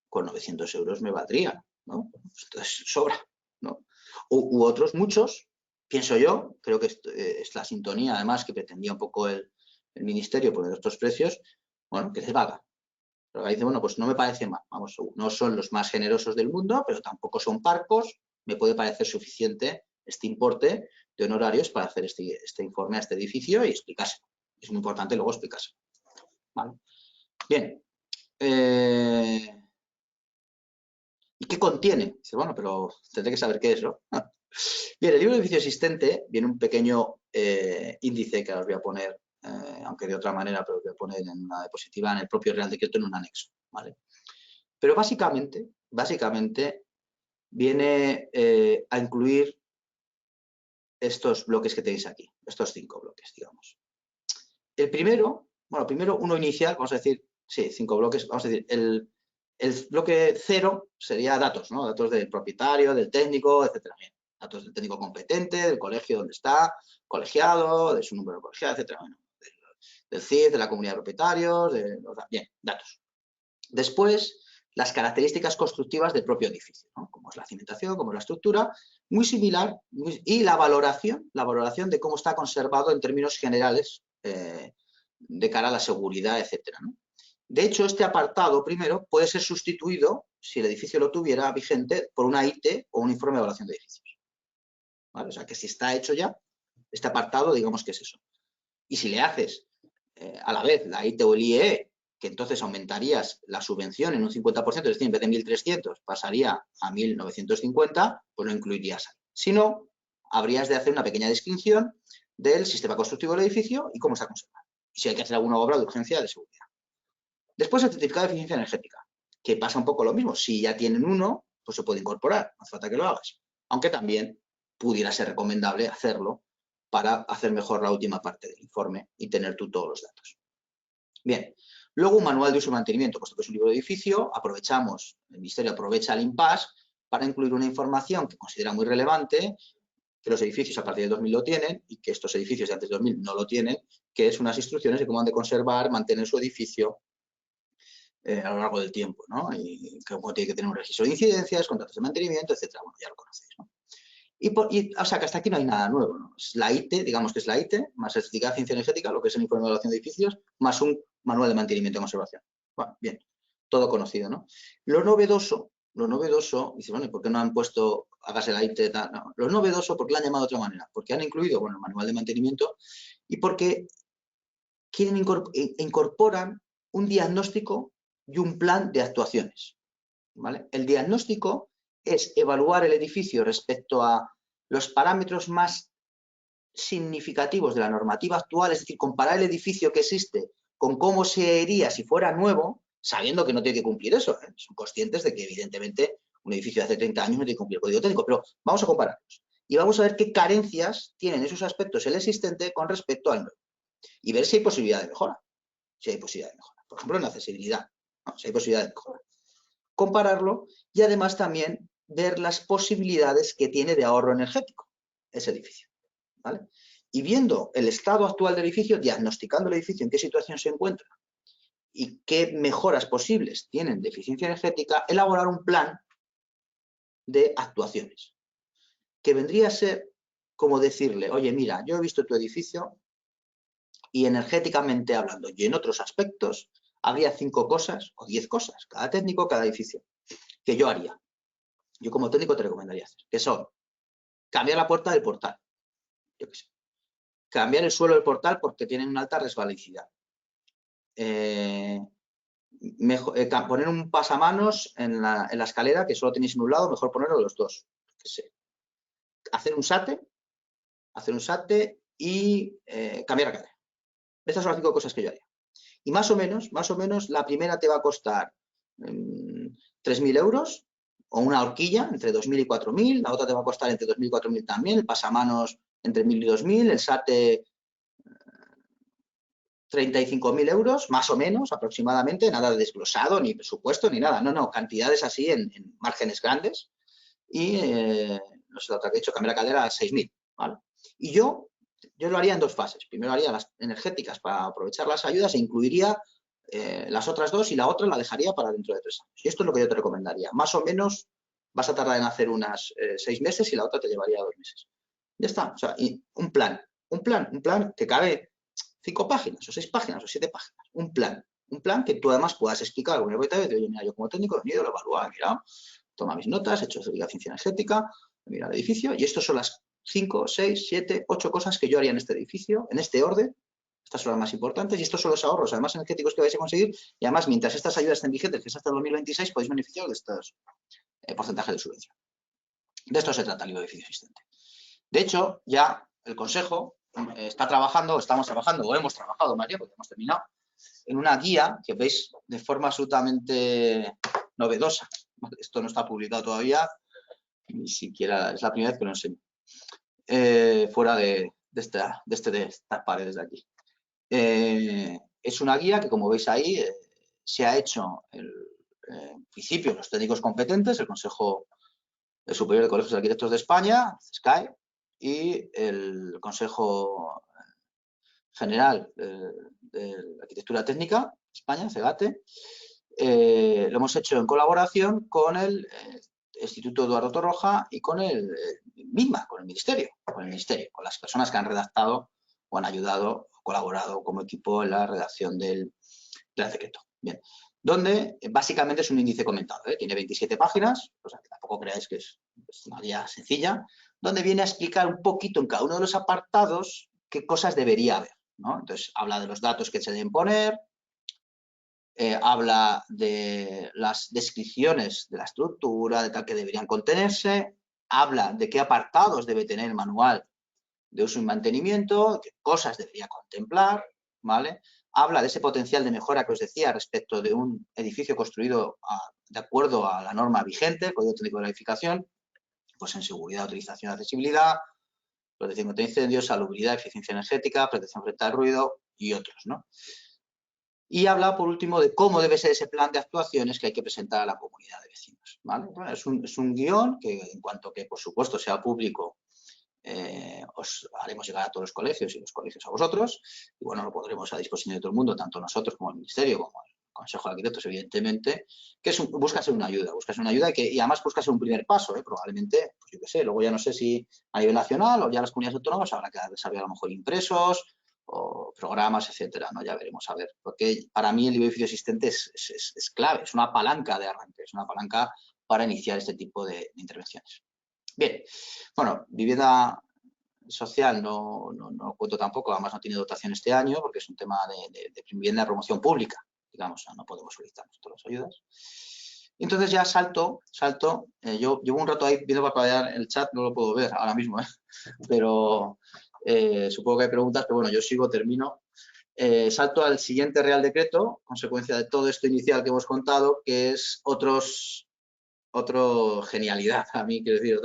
con 900 euros me valdría, ¿no? Pues entonces sobra, ¿no? U otros muchos, pienso yo, creo que es la sintonía además que pretendía un poco el ministerio poner estos precios, bueno, que les valga. Pero ahí dice, bueno, pues no me parece mal, vamos, no son los más generosos del mundo, pero tampoco son parcos, me puede parecer suficiente este importe de honorarios para hacer este informe a este edificio y explicarse. Es muy importante luego explicarse. ¿Vale? Bien. ¿Y qué contiene? Dice, bueno, pero tendré que saber qué es, ¿no? Bien, el libro de edificio existente viene un pequeño índice que os voy a poner, aunque de otra manera, pero os voy a poner en una diapositiva, en el propio Real Decreto, en un anexo, ¿vale? Pero básicamente viene a incluir estos bloques que tenéis aquí, estos 5 bloques, digamos. El primero, bueno, primero uno inicial, vamos a decir, sí, 5 bloques, vamos a decir, el bloque 0 sería datos, ¿no? Datos del propietario, del técnico, etcétera. Bien. Datos del técnico competente, del colegio donde está, colegiado, de su número de colegiado, etcétera. Bueno, del CIF, de la comunidad de propietarios, bien, datos. Después, las características constructivas del propio edificio, ¿no? Como es la cimentación, como es la estructura, muy similar, y la valoración de cómo está conservado en términos generales de cara a la seguridad, etcétera, ¿no? De hecho, este apartado primero puede ser sustituido, si el edificio lo tuviera vigente, por una IT o un informe de evaluación de edificios. ¿Vale? O sea, que si está hecho ya, este apartado, digamos que es eso. Y si le haces a la vez la IT o el IE, que entonces aumentarías la subvención en un 50%, es decir, en vez de 1.300 pasaría a 1.950, pues lo incluirías ahí. Si no, habrías de hacer una pequeña descripción del sistema constructivo del edificio y cómo está conservado. Y si hay que hacer alguna obra de urgencia de seguridad. Después el certificado de eficiencia energética, que pasa un poco lo mismo. Si ya tienen uno, pues se puede incorporar, no hace falta que lo hagas. Aunque también pudiera ser recomendable hacerlo para hacer mejor la última parte del informe y tener tú todos los datos. Bien, luego un manual de uso y mantenimiento, puesto que es un libro de edificio, el Ministerio aprovecha el impasse para incluir una información que considera muy relevante, que los edificios a partir del 2000 lo tienen y que estos edificios de antes del 2000 no lo tienen, que es unas instrucciones de cómo han de conservar, mantener su edificio a lo largo del tiempo, ¿no? Y cómo tiene que tener un registro de incidencias, contratos de mantenimiento, etcétera. Bueno, ya lo conocéis, ¿no? O sea, que hasta aquí no hay nada nuevo, ¿no? Es la IT, digamos que es la IT, más el certificado de eficiencia energética, lo que es el informe de evaluación de edificios, más un manual de mantenimiento y conservación. Bueno, bien, todo conocido, ¿no? Lo novedoso, dice, bueno, ¿y por qué no han puesto hágase la IT, no. Lo novedoso, porque lo han llamado de otra manera, porque han incluido, bueno, el manual de mantenimiento y porque incorporan un diagnóstico y un plan de actuaciones, ¿vale? El diagnóstico es evaluar el edificio respecto a los parámetros más significativos de la normativa actual, es decir, comparar el edificio que existe con cómo sería si fuera nuevo, sabiendo que no tiene que cumplir eso. Son conscientes de que, evidentemente, un edificio de hace 30 años no tiene que cumplir el código técnico, pero vamos a compararlos. Y vamos a ver qué carencias tienen esos aspectos el existente con respecto al nuevo. Y ver si hay posibilidad de mejora. Si hay posibilidad de mejora. Por ejemplo, en la accesibilidad. ¿No? Si hay posibilidad de mejora. Compararlo y además también ver las posibilidades que tiene de ahorro energético ese edificio, ¿vale? Y viendo el estado actual del edificio, diagnosticando el edificio en qué situación se encuentra y qué mejoras posibles tienen de eficiencia energética, elaborar un plan de actuaciones, que vendría a ser como decirle, oye, mira, yo he visto tu edificio y energéticamente hablando y en otros aspectos, habría 5 cosas o 10 cosas, cada técnico, cada edificio, que yo haría. Yo como técnico te recomendaría hacer, que son cambiar la puerta del portal, yo qué sé, cambiar el suelo del portal porque tienen una alta resbalicidad, poner un pasamanos en la escalera que solo tenéis en un lado, mejor ponerlo los dos, yo qué sé, hacer un SATE y cambiar la cadena. Estas son las 5 cosas que yo haría. Y más o menos, la primera te va a costar 3.000 euros, o una horquilla entre 2.000 y 4.000, la otra te va a costar entre 2.000 y 4.000 también, el pasamanos entre 1.000 y 2.000, el SATE 35.000 euros, más o menos, aproximadamente, nada de desglosado, ni presupuesto, ni nada, no, cantidades así en márgenes grandes, y no sé la otra que he hecho, cambiar la cadera a 6.000, ¿vale? Y yo lo haría en 2 fases. Primero haría las energéticas para aprovechar las ayudas e incluiría las otras 2 y la otra la dejaría para dentro de 3 años. Y esto es lo que yo te recomendaría. Más o menos vas a tardar en hacer unas 6 meses y la otra te llevaría 2 meses. Ya está. O sea, un plan que cabe 5 páginas o 6 páginas o 7 páginas. Un plan que tú además puedas explicar alguna vez. Oye, mira, yo como técnico he venido, lo he evaluado, he mirado, toma mis notas, he hecho eficiencia energética, he mirado el edificio y estos son las 5, 6, 7, 8 cosas que yo haría en este edificio, en este orden. Estas son las más importantes y estos son los ahorros, además energéticos que vais a conseguir y además mientras estas ayudas estén vigentes, que es hasta el 2026, podéis beneficiar de estos porcentajes de subvención. De esto se trata el libro de edificio existente. De hecho, ya el Consejo está trabajando, estamos trabajando, o hemos trabajado, María, porque hemos terminado, en una guía que veis de forma absolutamente novedosa. Esto no está publicado todavía, ni siquiera es la primera vez que lo enseño. Fuera de estas paredes de aquí. Es una guía que, como veis ahí, se ha hecho en principio los técnicos competentes, el Consejo Superior de Colegios de Arquitectos de España, CESCAE, y el Consejo General de Arquitectura Técnica de España, CEGATE. Lo hemos hecho en colaboración con el Instituto Eduardo Torroja y con el MINMA, con el Ministerio, con las personas que han redactado o han ayudado, colaborado como equipo en la redacción del Real Decreto. Bien, donde básicamente es un índice comentado, tiene 27 páginas, o sea que tampoco creáis que es una guía sencilla, donde viene a explicar un poquito en cada uno de los apartados qué cosas debería haber, ¿no? Entonces, habla de los datos que se deben poner, habla de las descripciones de la estructura, de tal que deberían contenerse, habla de qué apartados debe tener el manual de uso y mantenimiento, qué cosas debería contemplar, ¿vale? Habla de ese potencial de mejora que os decía respecto de un edificio construido de acuerdo a la norma vigente, el Código Técnico de la Edificación, pues en seguridad, utilización, accesibilidad, protección contra incendios, salubridad, eficiencia energética, protección frente al ruido y otros, ¿no? Y habla, por último, de cómo debe ser ese plan de actuaciones que hay que presentar a la comunidad de vecinos, ¿vale? Bueno, es un guión que, en cuanto que, por supuesto, sea público, os haremos llegar a todos los colegios y los colegios a vosotros. Y, bueno, lo pondremos a disposición de todo el mundo, tanto nosotros como el Ministerio, como el Consejo de Arquitectos, evidentemente, que busca ser una ayuda y además busca ser un primer paso, probablemente, pues yo qué sé, luego ya no sé si a nivel nacional o ya las comunidades autónomas habrá que desarrollar a lo mejor impresos o programas, etcétera, ¿no? Ya veremos, a ver, porque para mí el libro de edificio existente es clave, es una palanca de arranque, es una palanca para iniciar este tipo de intervenciones. Bien, bueno, vivienda social no cuento tampoco, además no tiene dotación este año porque es un tema de vivienda de promoción pública, digamos, no podemos solicitar nosotros las ayudas. Entonces ya salto, yo llevo un rato ahí viendo para el chat, no lo puedo ver ahora mismo, pero supongo que hay preguntas, pero bueno, yo sigo, termino. Salto al siguiente Real Decreto, consecuencia de todo esto inicial que hemos contado, que es otro genialidad, a mí quiero decir,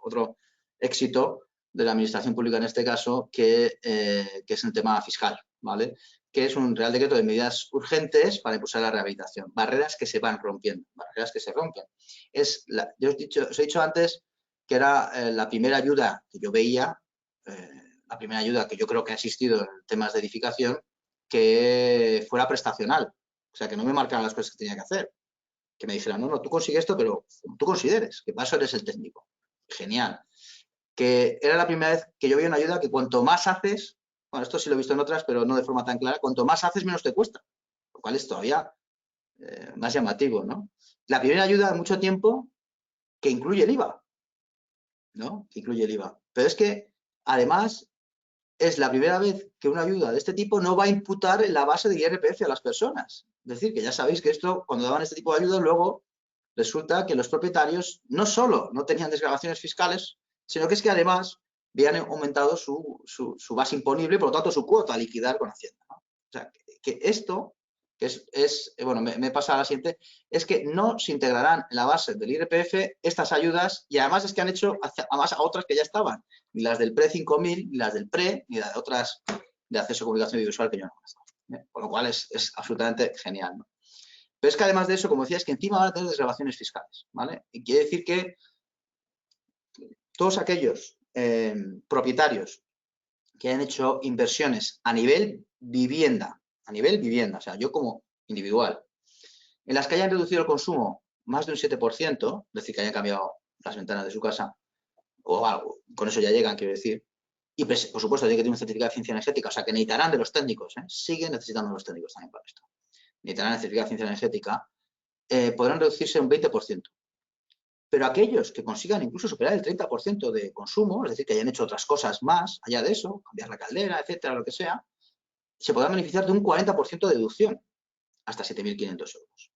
otro éxito de la administración pública en este caso, que es el tema fiscal, ¿vale? Que es un Real Decreto de medidas urgentes para impulsar la rehabilitación. Barreras que se van rompiendo, barreras que se rompen. Yo os he dicho antes que era la primera ayuda que yo veía, la primera ayuda que yo creo que ha existido en temas de edificación, que fuera prestacional. O sea, que no me marcaran las cosas que tenía que hacer. Que me dijeran, no, tú consigues esto, pero como tú consideres, que para eso eres el técnico. Genial. Que era la primera vez que yo veía una ayuda que cuanto más haces, bueno, esto sí lo he visto en otras, pero no de forma tan clara, cuanto más haces, menos te cuesta. Lo cual es todavía más llamativo, ¿no? La primera ayuda de mucho tiempo que incluye el IVA, ¿no? Que incluye el IVA. Pero es que, además, es la primera vez que una ayuda de este tipo no va a imputar en la base de IRPF a las personas. Es decir, que ya sabéis que esto, cuando daban este tipo de ayudas, luego resulta que los propietarios no solo no tenían desgravaciones fiscales, sino que es que además habían aumentado su base imponible y por lo tanto su cuota a liquidar con Hacienda, ¿no? O sea, que esto, que bueno, me pasa a la siguiente, es que no se integrarán en la base del IRPF estas ayudas y además es que han hecho además a otras que ya estaban, ni las del pre-5000, ni las del pre, ni las de otras de acceso a comunicación audiovisual que yo no conozco. Con lo cual es absolutamente genial, ¿no? Pero es que además de eso, como decía, es que encima van a tener desgravaciones fiscales, ¿vale? Y quiere decir que todos aquellos propietarios que hayan hecho inversiones a nivel vivienda, o sea, yo como individual, en las que hayan reducido el consumo más de un 7%, es decir, que hayan cambiado las ventanas de su casa, o algo, con eso ya llegan, quiero decir, y por supuesto tienen que tener un certificado de eficiencia energética, o sea, que necesitarán de los técnicos, siguen necesitando de los técnicos también para esto, necesitarán el certificado de eficiencia energética, podrán reducirse un 20%. Pero aquellos que consigan incluso superar el 30% de consumo, es decir, que hayan hecho otras cosas más allá de eso, cambiar la caldera, etcétera, lo que sea, se podrán beneficiar de un 40% de deducción, hasta 7.500 euros.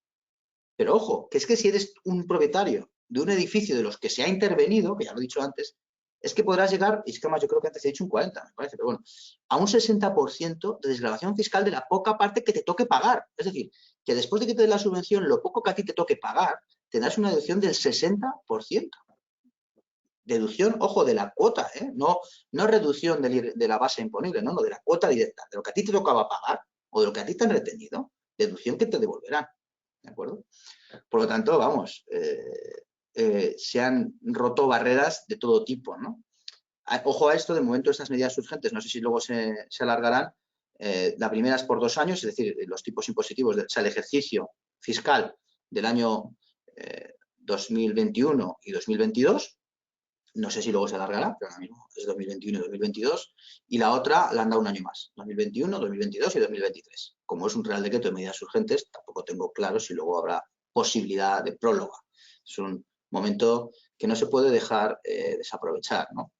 Pero ojo, que es que si eres un propietario de un edificio de los que se ha intervenido, que ya lo he dicho antes, es que podrás llegar, y es que más yo creo que antes he dicho un 40, me parece, pero bueno, a un 60% de desgravación fiscal de la poca parte que te toque pagar. Es decir, que después de que te den la subvención, lo poco que a ti te toque pagar, tendrás una deducción del 60%. Deducción, ojo, de la cuota, no reducción de la base imponible, no, de la cuota directa, de lo que a ti te tocaba pagar o de lo que a ti te han retenido, deducción que te devolverán, ¿de acuerdo? Por lo tanto, vamos, se han roto barreras de todo tipo, ¿no? Ojo a esto, de momento estas medidas urgentes, no sé si luego se alargarán, la primera es por 2 años, es decir, los tipos impositivos, o sea, el ejercicio fiscal del año 2021 y 2022, no sé si luego se alargará, pero ahora mismo es 2021 y 2022, y la otra la han dado un año más, 2021, 2022 y 2023. Como es un Real Decreto de medidas urgentes, tampoco tengo claro si luego habrá posibilidad de prórroga. Es un momento que no se puede dejar desaprovechar, ¿no?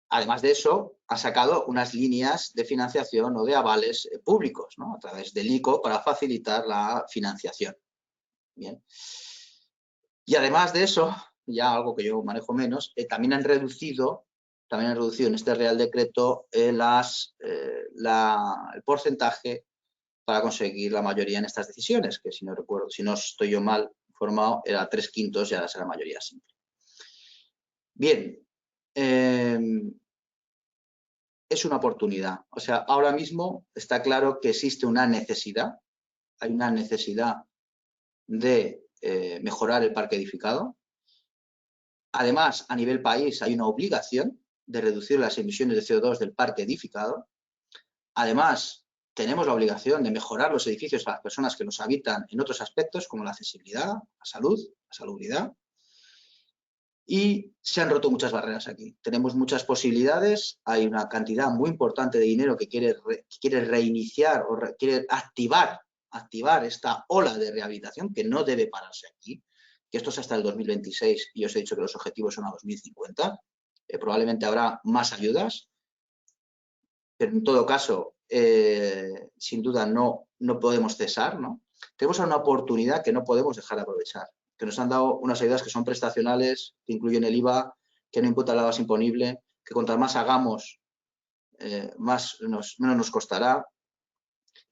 Además de eso, ha sacado unas líneas de financiación o de avales públicos, ¿no? A través del ICO para facilitar la financiación. Bien. Y además de eso, ya algo que yo manejo menos, también han reducido en este Real Decreto el porcentaje para conseguir la mayoría en estas decisiones, que si no recuerdo, si no estoy yo mal informado, era 3/5 y ahora será mayoría simple. Bien, es una oportunidad. O sea, ahora mismo está claro que existe una necesidad, hay una necesidad de mejorar el parque edificado. Además, a nivel país hay una obligación de reducir las emisiones de CO2 del parque edificado. Además, tenemos la obligación de mejorar los edificios a las personas que los habitan en otros aspectos, como la accesibilidad, la salud, la salubridad. Y se han roto muchas barreras aquí. Tenemos muchas posibilidades, hay una cantidad muy importante de dinero que quiere reiniciar o quiere activar esta ola de rehabilitación que no debe pararse aquí, que esto es hasta el 2026 y os he dicho que los objetivos son a 2050. Probablemente habrá más ayudas, pero en todo caso, sin duda no podemos cesar, ¿no? Tenemos una oportunidad que no podemos dejar de aprovechar, que nos han dado unas ayudas que son prestacionales, que incluyen el IVA, que no imputan la base imponible, que cuanto más hagamos, menos nos costará.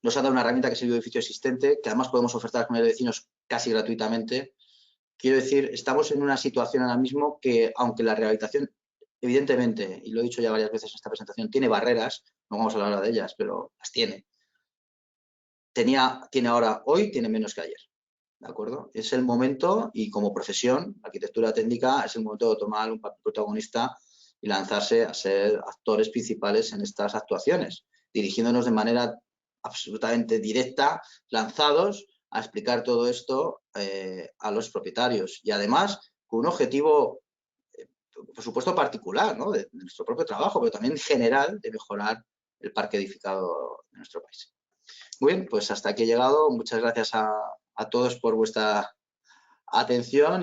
Nos han dado una herramienta que es el edificio existente, que además podemos ofertar a las comunidades de vecinos casi gratuitamente. Quiero decir, estamos en una situación ahora mismo que, aunque la rehabilitación, evidentemente, y lo he dicho ya varias veces en esta presentación, tiene barreras, no vamos a hablar ahora de ellas, pero las tiene. Tiene ahora, hoy, tiene menos que ayer. ¿De acuerdo? Es el momento, y como profesión, arquitectura técnica, es el momento de tomar un papel protagonista y lanzarse a ser actores principales en estas actuaciones, dirigiéndonos de manera absolutamente directa, lanzados a explicar todo esto a los propietarios. Y además, con un objetivo, por supuesto, particular, ¿no? de nuestro propio trabajo, pero también general, de mejorar el parque edificado de nuestro país. Muy bien, pues hasta aquí he llegado. Muchas gracias a todos por vuestra atención.